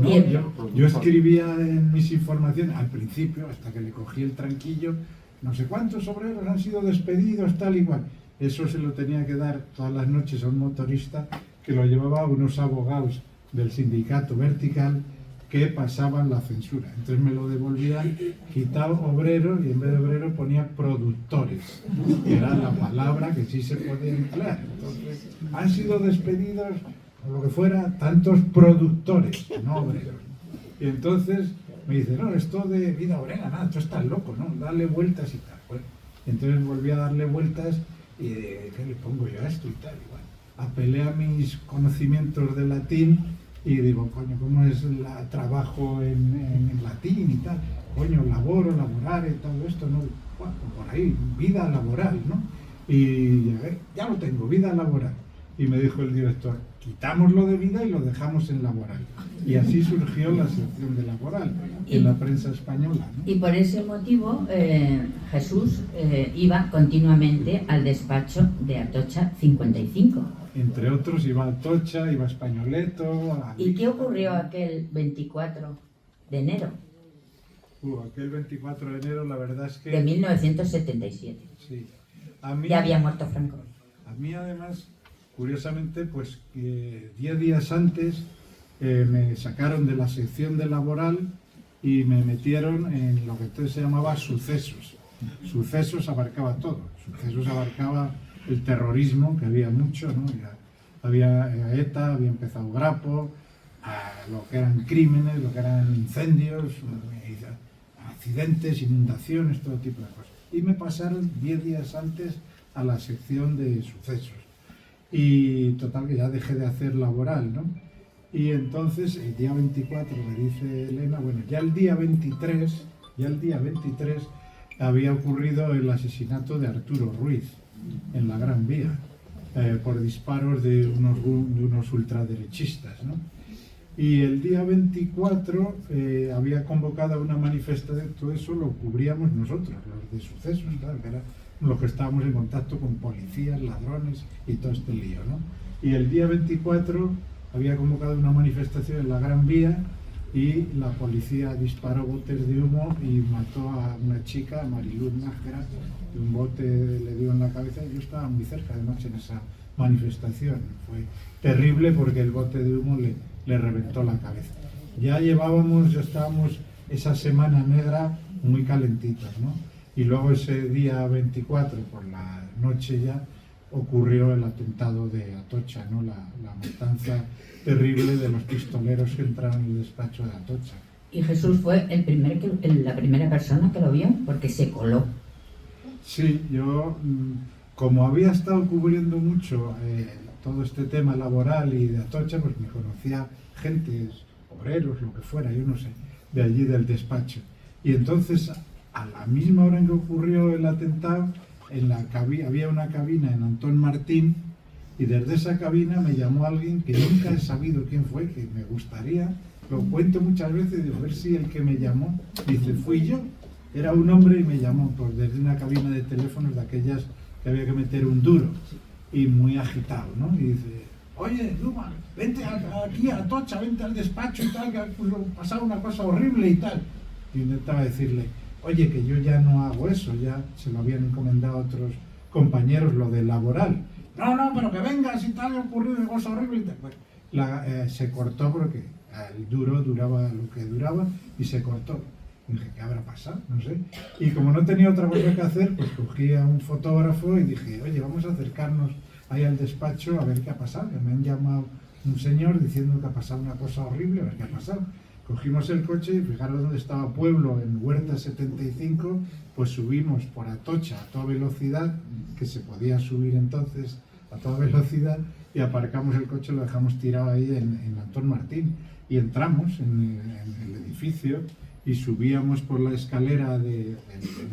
No, yo escribía en mis informaciones, al principio, hasta que le cogí el tranquillo, no sé cuántos obreros han sido despedidos, tal y cual. Eso se lo tenía que dar todas las noches a un motorista que lo llevaba a unos abogados del sindicato vertical que pasaban la censura. Entonces me lo devolvían quitado obrero, y en vez de obrero ponía productores, que era la palabra que sí se podía emplear. Entonces, han sido despedidos, o lo que fuera, tantos productores, no obreros. Y entonces me dice, no, esto de vida obrera, nada, tú estás loco, ¿no? Dale vueltas y tal. Bueno, entonces volví a darle vueltas y ¿qué le pongo yo a esto y tal? Y bueno, apelé a mis conocimientos de latín y digo, coño, ¿cómo es el trabajo en latín y tal? Coño, laboro, laborare, todo esto, ¿no? Bueno, por ahí, vida laboral, ¿no? Y ya lo tengo, vida laboral. Y me dijo el director, quitamos lo de vida y lo dejamos en laboral. Y así surgió la sección de laboral en la prensa española, ¿no? Y por ese motivo Jesús iba continuamente al despacho de Atocha 55. Entre otros iba a Atocha, iba a Españoleto. ¿Y qué ocurrió aquel 24 de enero? Aquel 24 de enero, la verdad es que... De 1977. Sí. A mí, ya había muerto Franco. A mí además, curiosamente, pues 10 días antes me sacaron de la sección de laboral y me metieron en lo que entonces se llamaba sucesos. Sucesos abarcaba todo. Sucesos abarcaba el terrorismo, que había mucho, ¿no? Ya había ETA, había empezado Grapo, lo que eran crímenes, lo que eran incendios, accidentes, inundaciones, todo tipo de cosas. Y me pasaron 10 días antes a la sección de sucesos. Y total que ya dejé de hacer laboral, ¿no? Y entonces el día 24 me dice Elena, bueno, ya el día 23 había ocurrido el asesinato de Arturo Ruiz en la Gran Vía, por disparos de unos ultraderechistas, ¿no? Y el día 24 había convocado una manifestación, todo eso lo cubríamos nosotros, los de sucesos, claro, que eran los que estábamos en contacto con policías, ladrones y todo este lío, ¿no? Y el día 24 había convocado una manifestación en la Gran Vía y la policía disparó botes de humo y mató a una chica, a Mariluz Nájera, y un bote le dio en la cabeza. Yo estaba muy cerca además en esa manifestación. Fue terrible porque el bote de humo le reventó la cabeza. Ya estábamos esa semana negra muy calentitos, ¿no? Y luego ese día 24, por la noche ya, ocurrió el atentado de Atocha, ¿no? La matanza terrible de los pistoleros que entraron en el despacho de Atocha. Y Jesús fue la primera persona que lo vio, porque se coló. Sí, yo, como había estado cubriendo mucho todo este tema laboral y de Atocha, pues me conocía gente, obreros, lo que fuera, yo no sé, de allí del despacho. Y entonces, a la misma hora en que ocurrió el atentado, había una cabina en Antón Martín, y desde esa cabina me llamó alguien que nunca he sabido quién fue, que me gustaría, lo cuento muchas veces, digo, a ver si el que me llamó, dice, fui yo, era un hombre y me llamó, pues desde una cabina de teléfonos de aquellas que había que meter un duro, y muy agitado, ¿no? Y dice, oye, Luma, vente aquí a Atocha, vente al despacho y tal, que ha pasado una cosa horrible y tal. Y intentaba decirle, oye, que yo ya no hago eso, ya se lo habían encomendado otros compañeros, lo de laboral. No, pero que vengas y tal, ha ocurrido una cosa horrible y tal. Bueno, se cortó porque el duro duraba lo que duraba y se cortó. Y dije, ¿qué habrá pasado? No sé. Y como no tenía otra cosa que hacer, pues cogí a un fotógrafo y dije, oye, vamos a acercarnos ahí al despacho a ver qué ha pasado. Que me han llamado un señor diciendo que ha pasado una cosa horrible, a ver qué ha pasado. Cogimos el coche y fijaros dónde estaba Pueblo, en Huerta 75, pues subimos por Atocha a toda velocidad, que se podía subir entonces a toda velocidad, y aparcamos el coche, lo dejamos tirado ahí en Antón Martín, y entramos en el edificio y subíamos por la escalera donde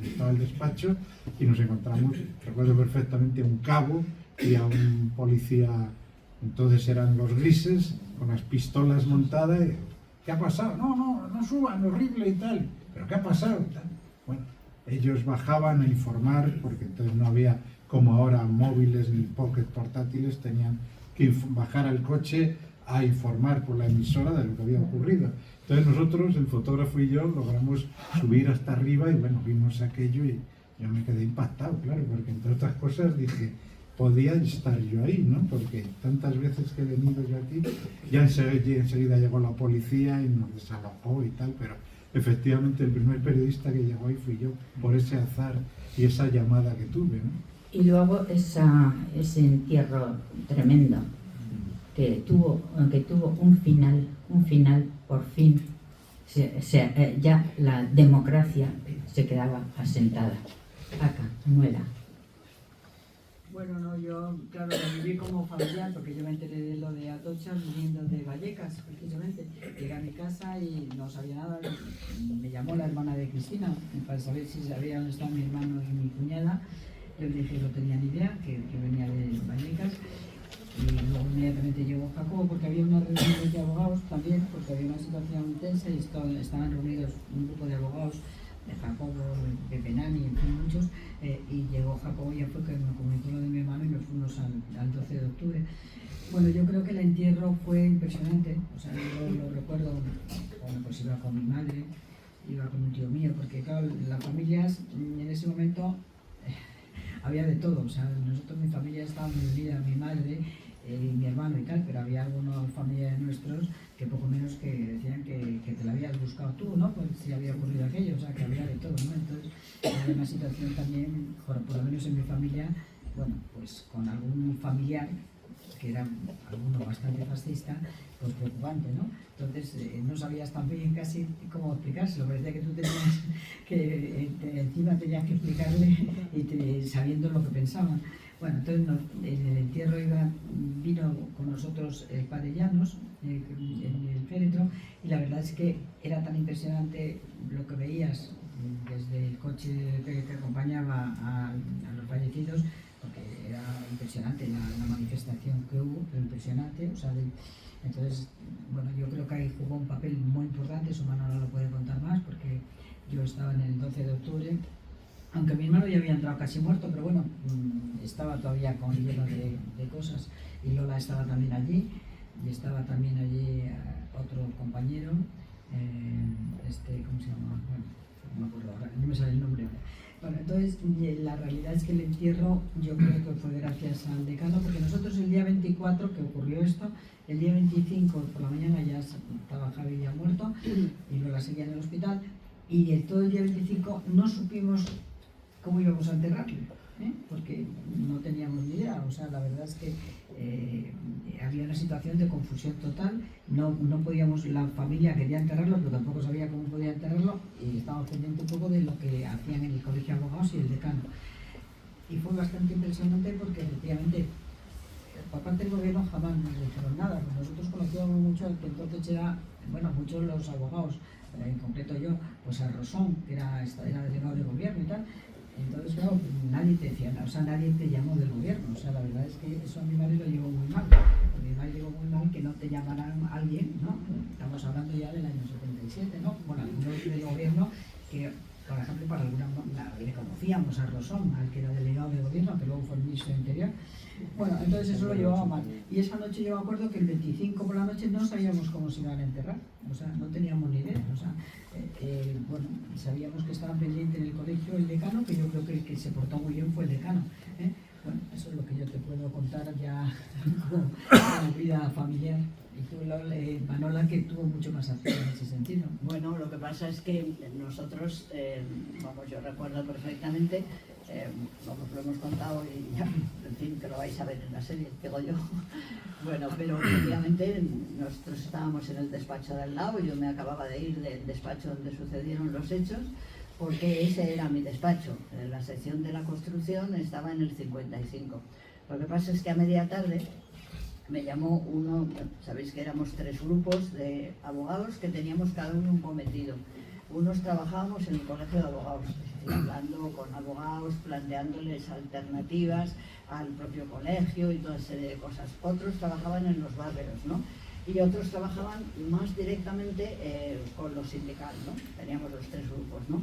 estaba el despacho y nos encontramos, recuerdo perfectamente, a un cabo y a un policía, entonces eran los grises, con las pistolas montadas. ¿Qué ha pasado? No suban, horrible y tal. ¿Pero qué ha pasado? Bueno, ellos bajaban a informar, porque entonces no había, como ahora, móviles ni pocket portátiles, tenían que bajar al coche a informar por la emisora de lo que había ocurrido. Entonces nosotros, el fotógrafo y yo, logramos subir hasta arriba y bueno, vimos aquello y yo me quedé impactado, claro, porque entre otras cosas dije, podía estar yo ahí, ¿no? Porque tantas veces que he venido yo aquí, ya enseguida llegó la policía y nos desalojó y tal, pero efectivamente el primer periodista que llegó ahí fui yo, por ese azar y esa llamada que tuve, ¿no? Y luego ese entierro tremendo, que tuvo un final, por fin, ya la democracia se quedaba asentada. Acá, Nuela. Bueno, no, yo, claro, lo viví como familiar, porque yo me enteré de lo de Atocha viniendo de Vallecas, precisamente. Llegué a mi casa y no sabía nada. Me llamó la hermana de Cristina para saber si sabía dónde estaban mi hermano y mi cuñada. Yo le dije que no tenía ni idea, que venía de Vallecas. Y luego inmediatamente llegó Jacobo, porque había una reunión de abogados también, porque había una situación tensa y estaban reunidos un grupo de abogados, de Jacobo, de Penani, en fin, muchos, y llegó Jacobo y ya fue que me comunicó lo de mi hermano y nos fuimos al 12 de octubre. Bueno, yo creo que el entierro fue impresionante, o sea, yo lo recuerdo, bueno, pues iba con mi madre, iba con un tío mío, porque claro, las familias en ese momento había de todo, o sea, nosotros, mi familia estaba muy unida, mi madre y mi hermano y tal, pero había algunos familiares nuestros que poco menos que decían que te la habías buscado tú, ¿no? Pues si había ocurrido aquello, o sea, que había de todo, ¿no? Entonces, había una situación también, por lo menos en mi familia, bueno, pues con algún familiar que era alguno bastante fascista, pues preocupante, ¿no? Entonces no sabías también casi cómo explicárselo, parecía que tú tenías que encima tenías que explicarle y sabiendo lo que pensaban. Bueno, entonces en el entierro vino con nosotros el padre Llanos en el féretro, y la verdad es que era tan impresionante lo que veías desde el coche que acompañaba a los fallecidos, porque era impresionante la manifestación que hubo, pero impresionante, o sea, entonces, bueno, yo creo que ahí jugó un papel muy importante, su hermano no lo puede contar más, porque yo estaba en el 12 de octubre, aunque mi hermano ya había entrado casi muerto, pero bueno, estaba todavía con lleno de cosas, y Lola estaba también allí, y estaba también allí otro compañero, ¿cómo se llama? Bueno, no me acuerdo ahora, no me sale el nombre ahora. Bueno, entonces la realidad es que el entierro yo creo que fue gracias al decano, porque nosotros el día 24 que ocurrió esto, el día 25 por la mañana ya estaba Javi ya muerto y luego la seguía en el hospital, y todo el día 25 no supimos cómo íbamos a enterrarle, porque no teníamos ni idea, o sea, la verdad es que había una situación de confusión total, no podíamos, la familia quería enterrarlo, pero tampoco sabía cómo podía enterrarlo, y estábamos pendientes un poco de lo que hacían en el colegio de abogados y el decano. Y fue bastante impresionante porque efectivamente por parte del gobierno jamás nos dijeron nada. Nosotros conocíamos mucho al que entonces era, bueno, muchos de los abogados, en concreto yo, pues a Rosón, que era delegado de gobierno y tal. Entonces, claro, nadie te decía, o sea, nadie te llamó del gobierno, o sea, la verdad es que eso a mi madre lo llevó muy mal, a mi madre llevó muy mal que no te llamaran a alguien, ¿no? Estamos hablando ya del año 77, ¿no? Bueno, algunos del gobierno que, por ejemplo, para alguna le conocíamos a Rosón, al que era delegado de gobierno, que luego fue el ministro de Interior. Bueno, entonces eso lo llevaba mal. Y esa noche yo me acuerdo que el 25 por la noche no sabíamos cómo se iban a enterrar, o sea, no teníamos ni idea, o sea, bueno, sabíamos que estaba pendiente en el colegio el decano, que yo creo que el que se portó muy bien fue el decano, Bueno, eso es lo que yo te puedo contar ya como vida familiar. Y tú, Manola, que tuvo mucho más acción en ese sentido. Bueno, lo que pasa es que nosotros, vamos, yo recuerdo perfectamente, vamos, lo hemos contado y ya, en fin, que lo vais a ver en la serie, digo yo. Bueno, pero obviamente nosotros estábamos en el despacho de al lado, yo me acababa de ir del despacho donde sucedieron los hechos, porque ese era mi despacho. La sección de la construcción estaba en el 55. Lo que pasa es que a media tarde me llamó uno, sabéis que éramos 3 grupos de abogados que teníamos cada uno un cometido. Unos trabajábamos en el colegio de abogados, hablando con abogados, planteándoles alternativas al propio colegio y toda serie de cosas. Otros trabajaban en los barrios, ¿no? Y otros trabajaban más directamente con los sindicatos, ¿no? Teníamos los 3 grupos, ¿no?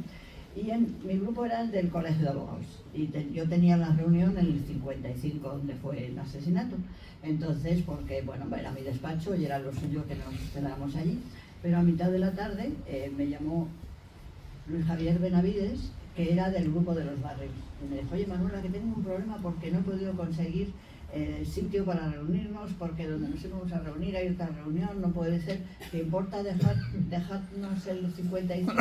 Y mi grupo era el del colegio de abogados. Y yo tenía la reunión en el 55, donde fue el asesinato. Entonces, porque, bueno, era mi despacho y era lo suyo que nos quedábamos allí. Pero a mitad de la tarde me llamó Luis Javier Benavides, que era del grupo de los barrios. Y me dijo, oye, Manuela, que tengo un problema porque no he podido conseguir sitio para reunirnos, porque donde nos íbamos a reunir hay otra reunión, no puede ser. ¿Te importa dejarnos el 55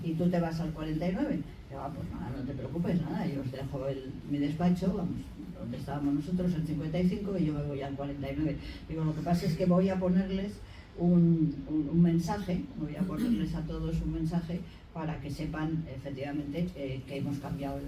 y tú te vas al 49? Yo, pues nada, no te preocupes, nada, yo os dejo mi despacho, vamos, donde estábamos nosotros, el 55, y yo me voy al 49. Digo, lo que pasa es que voy a ponerles un mensaje, voy a ponerles a todos un mensaje para que sepan efectivamente que hemos cambiado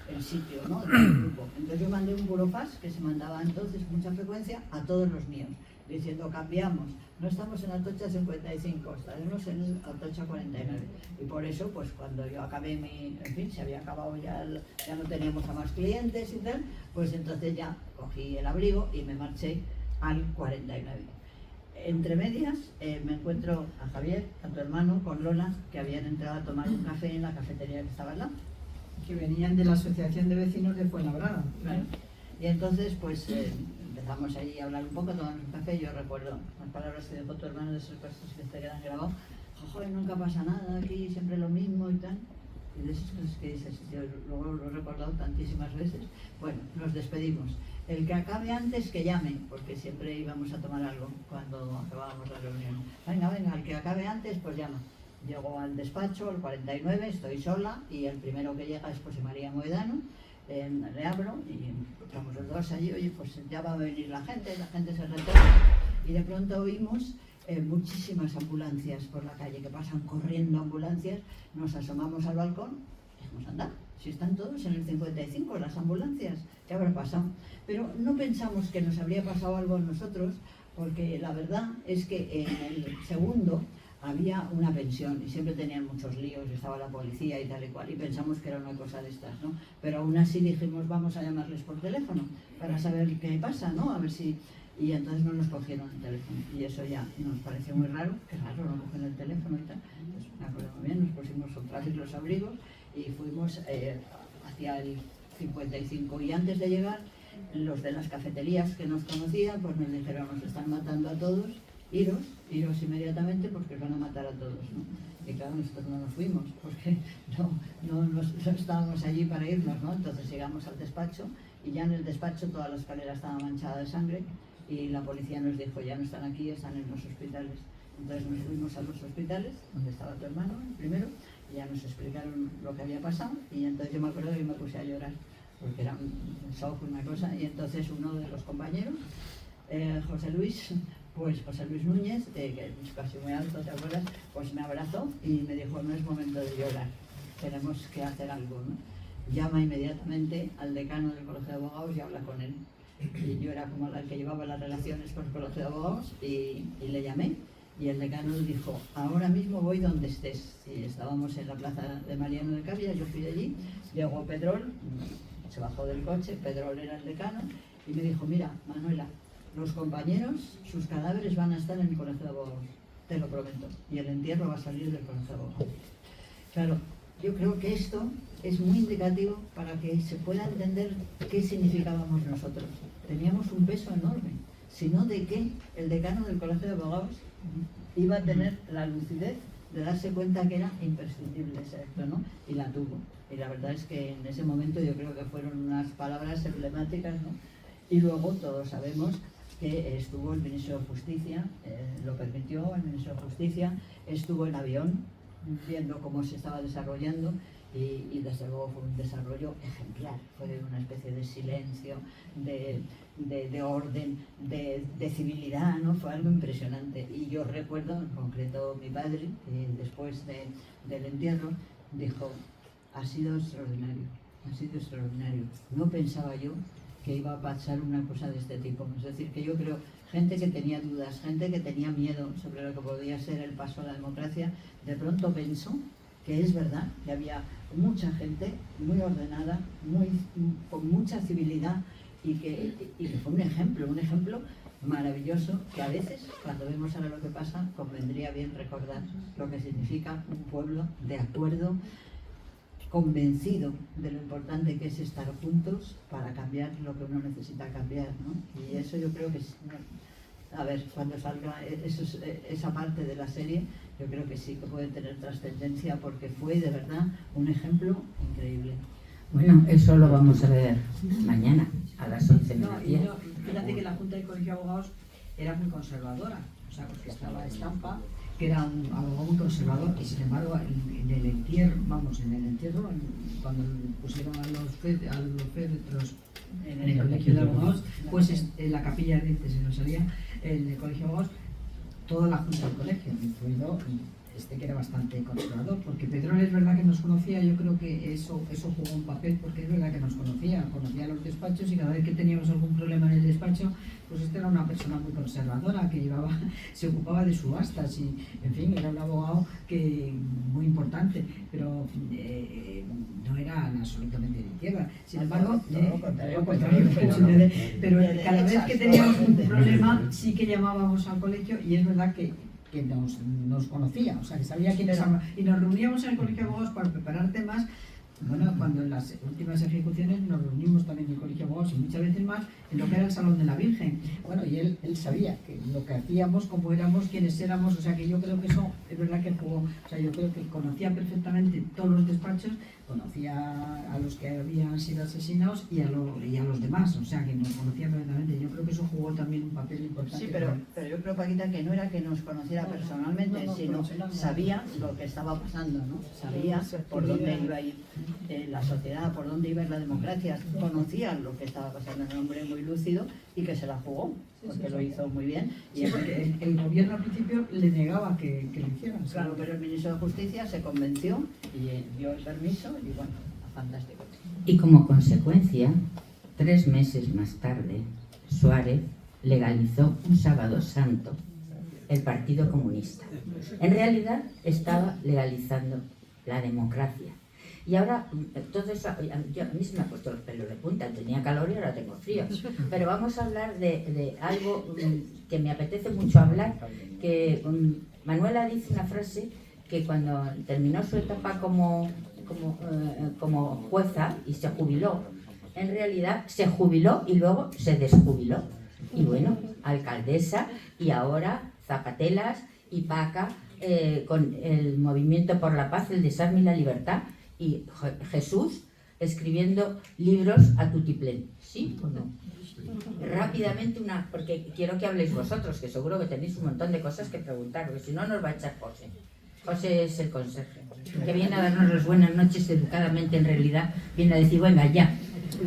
el sitio, ¿no?, del grupo. Entonces yo mandé un burofax que se mandaba entonces con mucha frecuencia a todos los míos, diciendo cambiamos, no estamos en Atocha 55, estaremos en Atocha 49. Y por eso, pues cuando yo acabé en fin, se había acabado ya no teníamos a más clientes y tal, pues entonces ya cogí el abrigo y me marché al 49. Entre medias me encuentro a Javier, a tu hermano, con Lola, que habían entrado a tomar un café en la cafetería que estaba al lado. Que venían de la Asociación de Vecinos de Fuenlabrada. Claro. Y entonces, pues empezamos ahí a hablar un poco, tomamos un café. Yo recuerdo las palabras que dijo tu hermano, de esos cosas que te quedan grabados. Joder, nunca pasa nada aquí, siempre lo mismo y tal. Y de esas cosas que dices, yo luego lo he recordado tantísimas veces. Bueno, nos despedimos. El que acabe antes que llame, porque siempre íbamos a tomar algo cuando acabábamos la reunión. Venga, el que acabe antes, pues llama. Llego al despacho, al 49, estoy sola y el primero que llega es José María Moedano. Le abro y estamos los dos allí, oye, pues ya va a venir la gente se retrasa y de pronto oímos muchísimas ambulancias por la calle, que pasan corriendo ambulancias. Nos asomamos al balcón y dijimos, anda, si están todos en el 55, las ambulancias, ¿qué habrá pasado? Pero no pensamos que nos habría pasado algo a nosotros, porque la verdad es que en el segundo había una pensión y siempre tenían muchos líos, estaba la policía y tal y cual, y pensamos que era una cosa de estas, ¿no? Pero aún así dijimos, vamos a llamarles por teléfono para saber qué pasa, ¿no? A ver si... Y entonces no nos cogieron el teléfono, y eso ya nos pareció muy raro, que raro, no cogen el teléfono y tal. Entonces me acuerdo muy bien, nos pusimos otra vez los abrigos y fuimos hacia el 55, y antes de llegar, los de las cafeterías que nos conocían, pues nos dijeron, nos están matando a todos, iros inmediatamente porque os van a matar a todos, ¿no? Y claro, nosotros no nos fuimos porque no estábamos allí para irnos, ¿no? Entonces llegamos al despacho y ya en el despacho toda la escalera estaba manchada de sangre y la policía nos dijo, ya no están aquí, están en los hospitales. Entonces nos fuimos a los hospitales, donde estaba tu hermano primero, y ya nos explicaron lo que había pasado, y entonces yo me acuerdo que me puse a llorar porque era un shock, una cosa, y entonces uno de los compañeros, José Luis Núñez, que es casi muy alto, ¿te acuerdas? Pues me abrazó y me dijo, no es momento de llorar, tenemos que hacer algo, ¿no? Llama inmediatamente al decano del Colegio de Abogados y habla con él. Y yo era como la que llevaba las relaciones con el Colegio de Abogados y le llamé. Y el decano dijo, ahora mismo voy donde estés. Y estábamos en la plaza de Mariano de Cavia, yo fui de allí, llegó Pedrol, se bajó del coche, Pedrol era el decano, y me dijo, mira, Manuela, los compañeros, sus cadáveres van a estar en el Colegio de Abogados, te lo prometo, y el entierro va a salir del Colegio de Abogados. Claro, yo creo que esto es muy indicativo para que se pueda entender qué significábamos nosotros. Teníamos un peso enorme, sino de que el decano del Colegio de Abogados iba a tener la lucidez de darse cuenta que era imprescindible ese acto, ¿no? Y la tuvo. Y la verdad es que en ese momento yo creo que fueron unas palabras emblemáticas, ¿no? Y luego todos sabemos que estuvo el Ministro de Justicia, lo permitió, el Ministro de Justicia estuvo en avión viendo cómo se estaba desarrollando y desde luego fue un desarrollo ejemplar, fue una especie de silencio, de orden, de civilidad, ¿no? Fue algo impresionante. Y yo recuerdo, en concreto mi padre, que después del entierro, dijo, ha sido extraordinario, ha sido extraordinario. No pensaba yo que iba a pasar una cosa de este tipo. Es decir, que yo creo, gente que tenía dudas, gente que tenía miedo sobre lo que podía ser el paso a la democracia, de pronto pensó que es verdad, que había mucha gente muy ordenada, con mucha civilidad, y que fue un ejemplo maravilloso, que a veces, cuando vemos ahora lo que pasa, convendría bien recordar lo que significa un pueblo de acuerdo, convencido de lo importante que es estar juntos para cambiar lo que uno necesita cambiar, ¿no? Y eso yo creo que a ver, cuando salga esa parte de la serie, yo creo que sí que puede tener trascendencia, porque fue de verdad un ejemplo increíble. Bueno, eso lo vamos a ver mañana a las 11 de la mañana. Fíjate que la Junta de Colegio de Abogados era muy conservadora, o sea, porque estaba Estampa, que era un abogado muy conservador, y sin embargo en el entierro, cuando pusieron a los féretros en el Colegio de Abogados, pues en la capilla ardiente se nos salía, en el Colegio de Abogados, toda la Junta del colegio, incluido que era bastante conservador, porque Pedrón es verdad que nos conocía, yo creo que eso jugó un papel, porque es verdad que nos conocía los despachos, y cada vez que teníamos algún problema en el despacho, pues era una persona muy conservadora, que se ocupaba de subastas y, en fin, era un abogado muy importante, pero no era absolutamente de izquierda. Sin embargo, pero cada vez que teníamos un problema sí que llamábamos al colegio, y es verdad que nos conocía, o sea, que sabía quiénes eran, y nos reuníamos en el colegio de abogados para preparar temas. Bueno, cuando en las últimas ejecuciones nos reunimos también en el colegio de abogados y muchas veces más en lo que era el Salón de la Virgen. Bueno, y él sabía que lo que hacíamos, cómo éramos, quiénes éramos, o sea que yo creo que eso es verdad que jugó, o sea, yo creo que conocía perfectamente todos los despachos, conocía a los que habían sido asesinados y a los demás, o sea que nos conocía perfectamente. Yo creo que eso jugó también un papel importante. Sí, pero yo creo, Paquita, que no era que nos conociera personalmente, sino sabía lo que estaba pasando, ¿no? Sabía por dónde iba a ir la sociedad, por dónde iba a ir la democracia, conocía lo que estaba pasando, en un hombre muy lúcido y que se la jugó, porque lo hizo muy bien. Y porque el gobierno al principio le negaba que lo hicieran. Claro, pero el ministro de Justicia se convenció y dio el permiso y bueno, fantástico. Y como consecuencia, 3 meses más tarde, Suárez legalizó un sábado santo el Partido Comunista. En realidad estaba legalizando la democracia. Y ahora, todo eso, a mí se me ha puesto los pelos de punta, tenía calor y ahora tengo frío. Pero vamos a hablar de algo que me apetece mucho hablar, que Manuela dice una frase que cuando terminó su etapa como jueza y se jubiló, en realidad se jubiló y luego se desjubiló. Y bueno, alcaldesa y ahora zapatelas y paca con el Movimiento por la Paz, el Desarme y la Libertad, y Jesús escribiendo libros a tutiplén. ¿Sí o no? Rápidamente porque quiero que habléis vosotros, que seguro que tenéis un montón de cosas que preguntar, porque si no nos va a echar José. José es el conserje, que viene a darnos las buenas noches educadamente, en realidad viene a decir, venga, ya,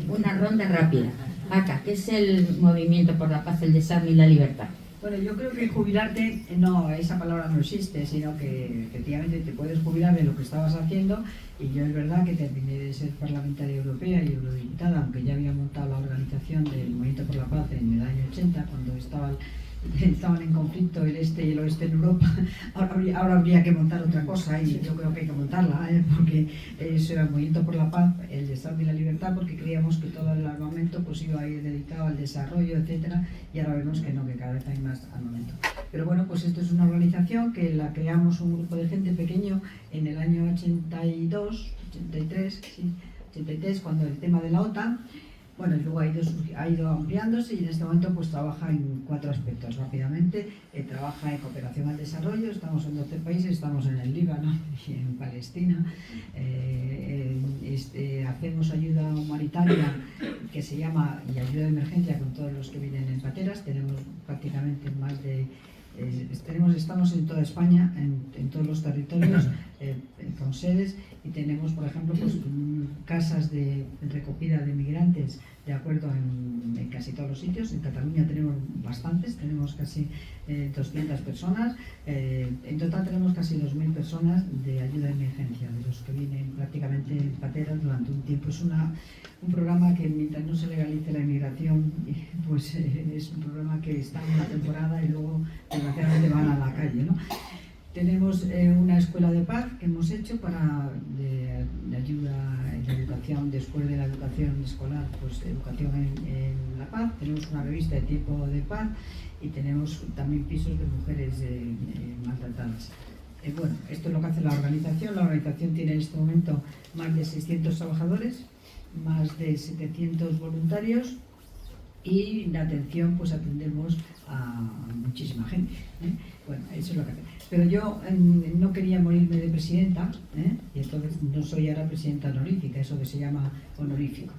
una ronda rápida. Acá, ¿qué es el Movimiento por la Paz, el Desarme y la Libertad? Bueno, yo creo que jubilarte, no, esa palabra no existe, sino que efectivamente te puedes jubilar de lo que estabas haciendo, y yo es verdad que terminé de ser parlamentaria europea y eurodiputada, aunque ya había montado la organización del Movimiento por la Paz en el año 80, cuando estaban en conflicto el este y el oeste en Europa. Ahora habría que montar otra cosa, y yo creo que hay que montarla, porque eso era el Movimiento por la Paz, el Desarme y la Libertad, porque creíamos que todo el armamento pues iba a ir dedicado al desarrollo, etcétera, y ahora vemos que no, que cada vez hay más armamento. Pero bueno, pues esto es una organización que la creamos un grupo de gente pequeño en el año 83, cuando el tema de la OTAN. Bueno, y luego ha ido ampliándose, y en este momento pues trabaja en 4 aspectos rápidamente. Trabaja en cooperación al desarrollo, estamos en 12 países, estamos en el Líbano y en Palestina. Hacemos ayuda humanitaria que se llama, y ayuda de emergencia con todos los que vienen en pateras. Tenemos prácticamente más de... estamos en toda España, en todos los territorios, con sedes, y tenemos, por ejemplo, pues, casas de recogida de migrantes, de acuerdo, en casi todos los sitios. En Cataluña tenemos bastantes, tenemos casi 200 personas. En total tenemos casi 2.000 personas de ayuda de emergencia, de los que vienen prácticamente en pateras durante un tiempo. Es un programa que, mientras no se legalice la inmigración, pues es un programa que está en una temporada y luego desgraciadamente van a la calle, ¿no? Tenemos una escuela de paz que hemos hecho de ayuda en la educación, después de la educación escolar, pues educación en la paz. Tenemos una revista de Tiempo de Paz, y tenemos también pisos de mujeres maltratadas. Bueno, esto es lo que hace la organización. La organización tiene en este momento más de 600 trabajadores, más de 700 voluntarios, y en atención pues atendemos a muchísima gente. Bueno, eso es lo que hace. Pero yo no quería morirme de presidenta, y entonces no soy ahora presidenta honorífica, eso que se llama honorífico.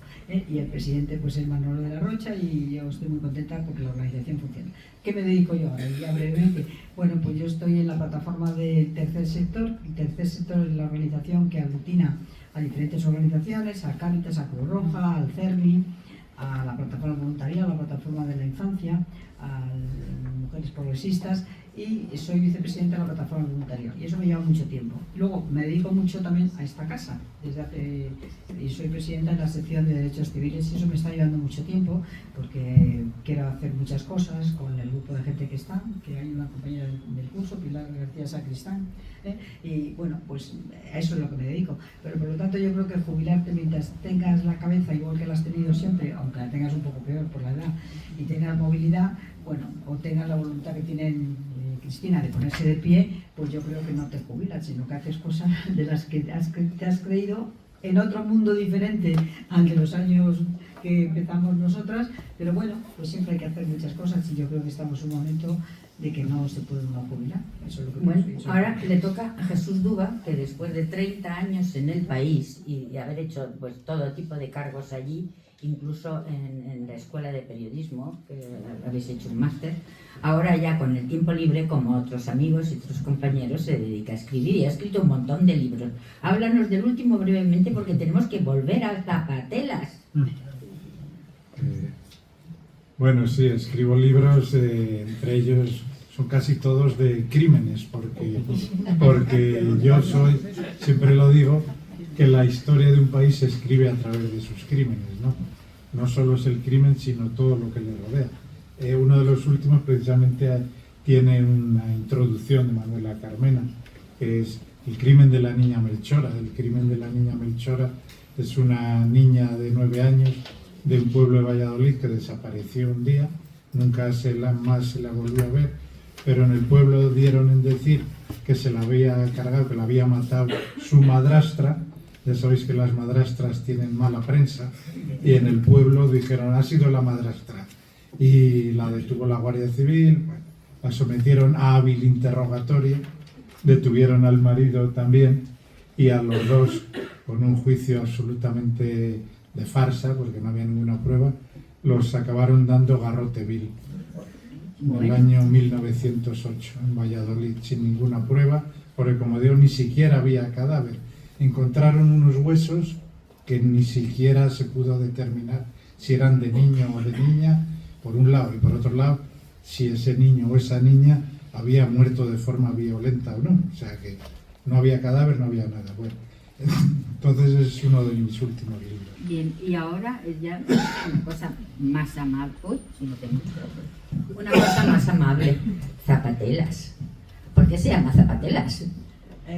Y el presidente pues es Manolo de la Rocha, y yo estoy muy contenta porque la organización funciona. ¿Qué me dedico yo ahora? Ya brevemente. Bueno, pues yo estoy en la plataforma del Tercer Sector. El Tercer Sector es la organización que aglutina a diferentes organizaciones, a Cáritas, a Cruz Roja, al CERMI, a la plataforma voluntaria, a la plataforma de la infancia, a Mujeres Progresistas, y soy vicepresidenta de la plataforma voluntaria y eso me lleva mucho tiempo. Luego me dedico mucho también a esta casa y soy presidenta de la sección de derechos civiles y eso me está llevando mucho tiempo porque quiero hacer muchas cosas con el grupo de gente que está, que hay una compañera del curso, Pilar García Sacristán, y bueno, pues a eso es lo que me dedico. Pero por lo tanto yo creo que jubilarte mientras tengas la cabeza igual que la has tenido siempre, aunque la tengas un poco peor por la edad, y tengas movilidad, bueno, o tengas la voluntad que tienen Cristina de ponerse de pie, pues yo creo que no te jubilas, sino que haces cosas de las que te has creído en otro mundo diferente al de los años que empezamos nosotras, pero bueno, pues siempre hay que hacer muchas cosas y yo creo que estamos en un momento de que no se puede uno jubilar. Eso es lo que bueno, ahora le toca a Jesús Duba, que después de 30 años en el país y haber hecho pues todo tipo de cargos allí, incluso en la escuela de periodismo, que habéis hecho un máster, ahora ya con el tiempo libre, como otros amigos y otros compañeros, se dedica a escribir y ha escrito un montón de libros. Háblanos del último brevemente porque tenemos que volver a Zapatelas. Bueno, sí, escribo libros, entre ellos son casi todos de crímenes, porque yo soy, siempre lo digo, que la historia de un país se escribe a través de sus crímenes, ¿no? No solo es el crimen, sino todo lo que le rodea. Uno de los últimos precisamente tiene una introducción de Manuela Carmena, que es el crimen de la niña Melchora. El crimen de la niña Melchora es una niña de 9 años de un pueblo de Valladolid que desapareció un día, nunca más se la volvió a ver, pero en el pueblo dieron en decir que se la había cargado, que la había matado su madrastra. Ya sabéis que las madrastras tienen mala prensa y en el pueblo dijeron ha sido la madrastra y la detuvo la Guardia Civil, bueno, la sometieron a hábil interrogatorio, detuvieron al marido también y a los dos con un juicio absolutamente de farsa porque no había ninguna prueba, los acabaron dando garrote vil en el año 1908 en Valladolid sin ninguna prueba porque como digo ni siquiera había cadáver. Encontraron unos huesos que ni siquiera se pudo determinar si eran de niño o de niña, por un lado, y por otro lado, si ese niño o esa niña había muerto de forma violenta o no. O sea que no había cadáver, no había nada. Bueno, entonces es uno de mis últimos libros. Bien, y ahora ya una cosa más amable. Uy, si no tengo micrófono. Una cosa más amable. Zapatelas. ¿Por qué se llama Zapatelas?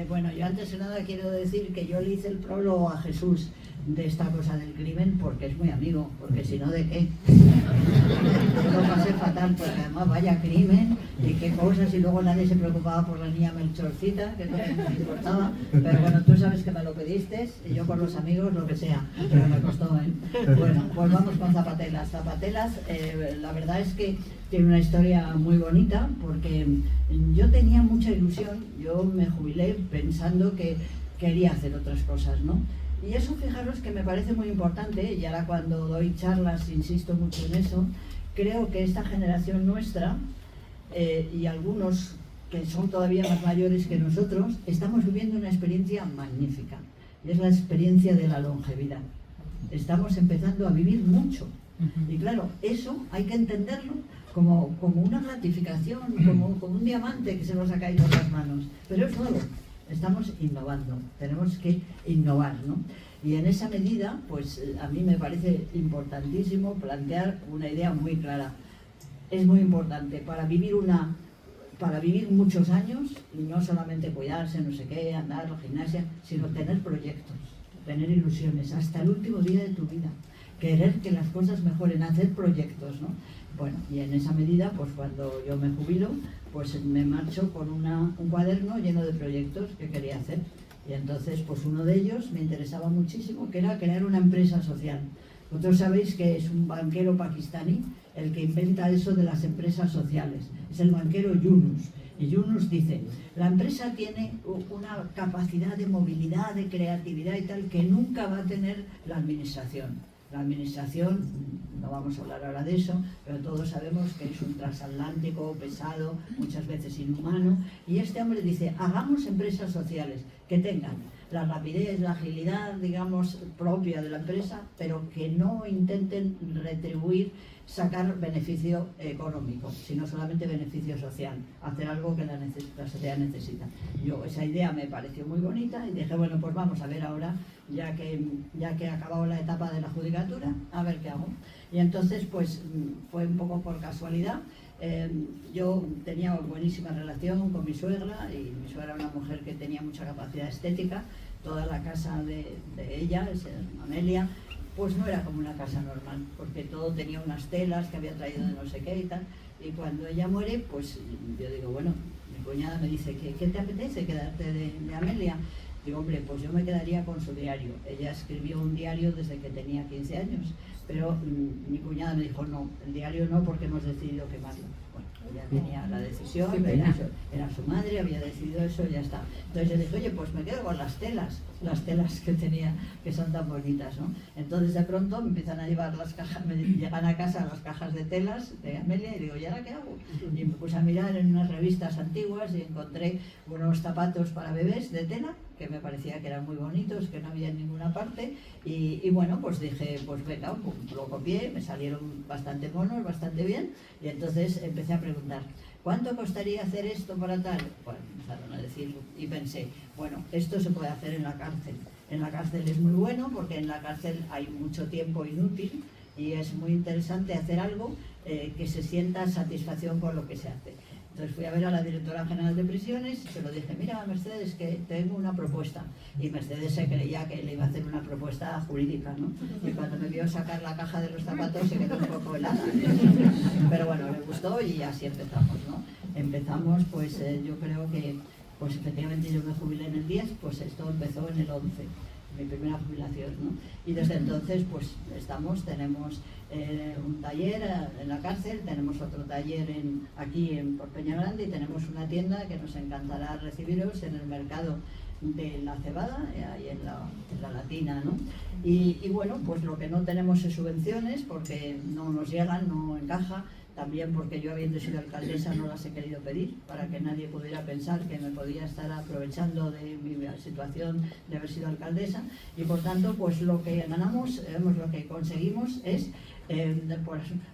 Bueno, yo antes de nada quiero decir que yo le hice el prólogo a Jesús de esta cosa del crimen porque es muy amigo, porque si no, ¿de qué? Yo lo pasé fatal, porque además vaya crimen y qué cosas, y luego nadie se preocupaba por la niña Melchorcita, que no me importaba, pero bueno, tú sabes que me lo pediste y yo con los amigos lo que sea, pero me costó, ¿eh? Bueno, pues vamos con Zapatelas. Zapatelas, la verdad es que tiene una historia muy bonita porque yo tenía mucha ilusión, yo me jubilé pensando que quería hacer otras cosas, ¿no? Y eso, fijaros que me parece muy importante, y ahora cuando doy charlas insisto mucho en eso. Creo que esta generación nuestra y algunos que son todavía más mayores que nosotros, estamos viviendo una experiencia magnífica, y es la experiencia de la longevidad. Estamos empezando a vivir mucho, y claro, eso hay que entenderlo como una gratificación, como un diamante que se nos ha caído en las manos, pero es nuevo. Estamos innovando, tenemos que innovar, ¿no? Y en esa medida, pues a mí me parece importantísimo plantear una idea muy clara. Es muy importante para vivir muchos años, y no solamente cuidarse, no sé qué, andar a la gimnasia, sino tener proyectos, tener ilusiones, hasta el último día de tu vida, querer que las cosas mejoren, hacer proyectos, ¿no? Bueno, y en esa medida, pues cuando yo me jubilo, pues me marcho con un cuaderno lleno de proyectos que quería hacer. Y entonces, pues uno de ellos me interesaba muchísimo, que era crear una empresa social. Vosotros sabéis que es un banquero pakistaní el que inventa eso de las empresas sociales. Es el banquero Yunus. Y Yunus dice, la empresa tiene una capacidad de movilidad, de creatividad y tal, que nunca va a tener la administración. La administración, no vamos a hablar ahora de eso, pero todos sabemos que es un transatlántico pesado, muchas veces inhumano, y este hombre dice, hagamos empresas sociales, que que tengan la rapidez, la agilidad, digamos, propia de la empresa, pero que no intenten retribuir, sacar beneficio económico, sino solamente beneficio social, hacer algo que la sociedad necesita. Esa idea me pareció muy bonita y dije, bueno, pues vamos a ver ahora, ya que ha acabado la etapa de la judicatura, a ver qué hago. Y entonces, pues, fue un poco por casualidad. Yo tenía buenísima relación con mi suegra, y mi suegra era una mujer que tenía mucha capacidad estética. Toda la casa de ella, Amelia, pues no era como una casa normal, porque todo tenía unas telas que había traído de no sé qué y tal. Y cuando ella muere, pues yo digo, bueno, mi cuñada me dice, ¿qué te apetece quedarte de Amelia? Digo, hombre, pues yo me quedaría con su diario. Ella escribió un diario desde que tenía 15 años, pero mi cuñada me dijo, no, el diario no, porque hemos decidido quemarlo. Bueno, ella tenía la decisión, era su madre, había decidido eso y ya está. Entonces yo dije, oye, pues me quedo con las telas que tenía, que son tan bonitas, ¿no? Entonces de pronto me empiezan a llevar las cajas, me llegan a casa las cajas de telas de Amelia y digo, ¿y ahora qué hago? Y me puse a mirar en unas revistas antiguas y encontré unos zapatos para bebés de tela, que me parecía que eran muy bonitos, que no había en ninguna parte, y bueno, pues dije, pues venga, lo copié, me salieron bastante monos, bastante bien, y entonces empecé a preguntar, ¿cuánto costaría hacer esto para tal? Bueno, empezaron a decir, y pensé, bueno, esto se puede hacer en la cárcel. En la cárcel es muy bueno, porque en la cárcel hay mucho tiempo inútil, y es muy interesante hacer algo que se sienta satisfacción por lo que se hace. Entonces fui a ver a la directora general de prisiones y se lo dije, mira Mercedes, que tengo una propuesta. Y Mercedes se creía que le iba a hacer una propuesta jurídica, ¿no? Y cuando me vio sacar la caja de los zapatos se quedó un poco helada. Pero bueno, le gustó y así empezamos, ¿no? Empezamos, pues yo creo que, pues efectivamente yo me jubilé en el 10, pues esto empezó en el 11. Mi primera jubilación, ¿no? Y desde entonces pues tenemos un taller en la cárcel, tenemos otro taller aquí por Peñagrande y tenemos una tienda que nos encantará recibiros en el mercado de la Cebada, ahí en la Latina, ¿no? Y bueno, pues lo que no tenemos es subvenciones porque no nos llegan, no encaja. También porque yo, habiendo sido alcaldesa, no las he querido pedir, para que nadie pudiera pensar que me podía estar aprovechando de mi situación de haber sido alcaldesa, y por tanto, pues lo que ganamos, lo que conseguimos es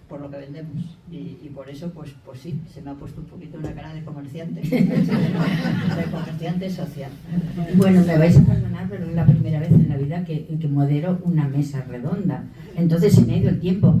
por lo que vendemos, y por eso, pues sí, se me ha puesto un poquito una cara de comerciante, de comerciante social. Bueno, me vais a perdonar, pero es la primera vez en la vida que modero una mesa redonda, entonces se me ha ido el tiempo.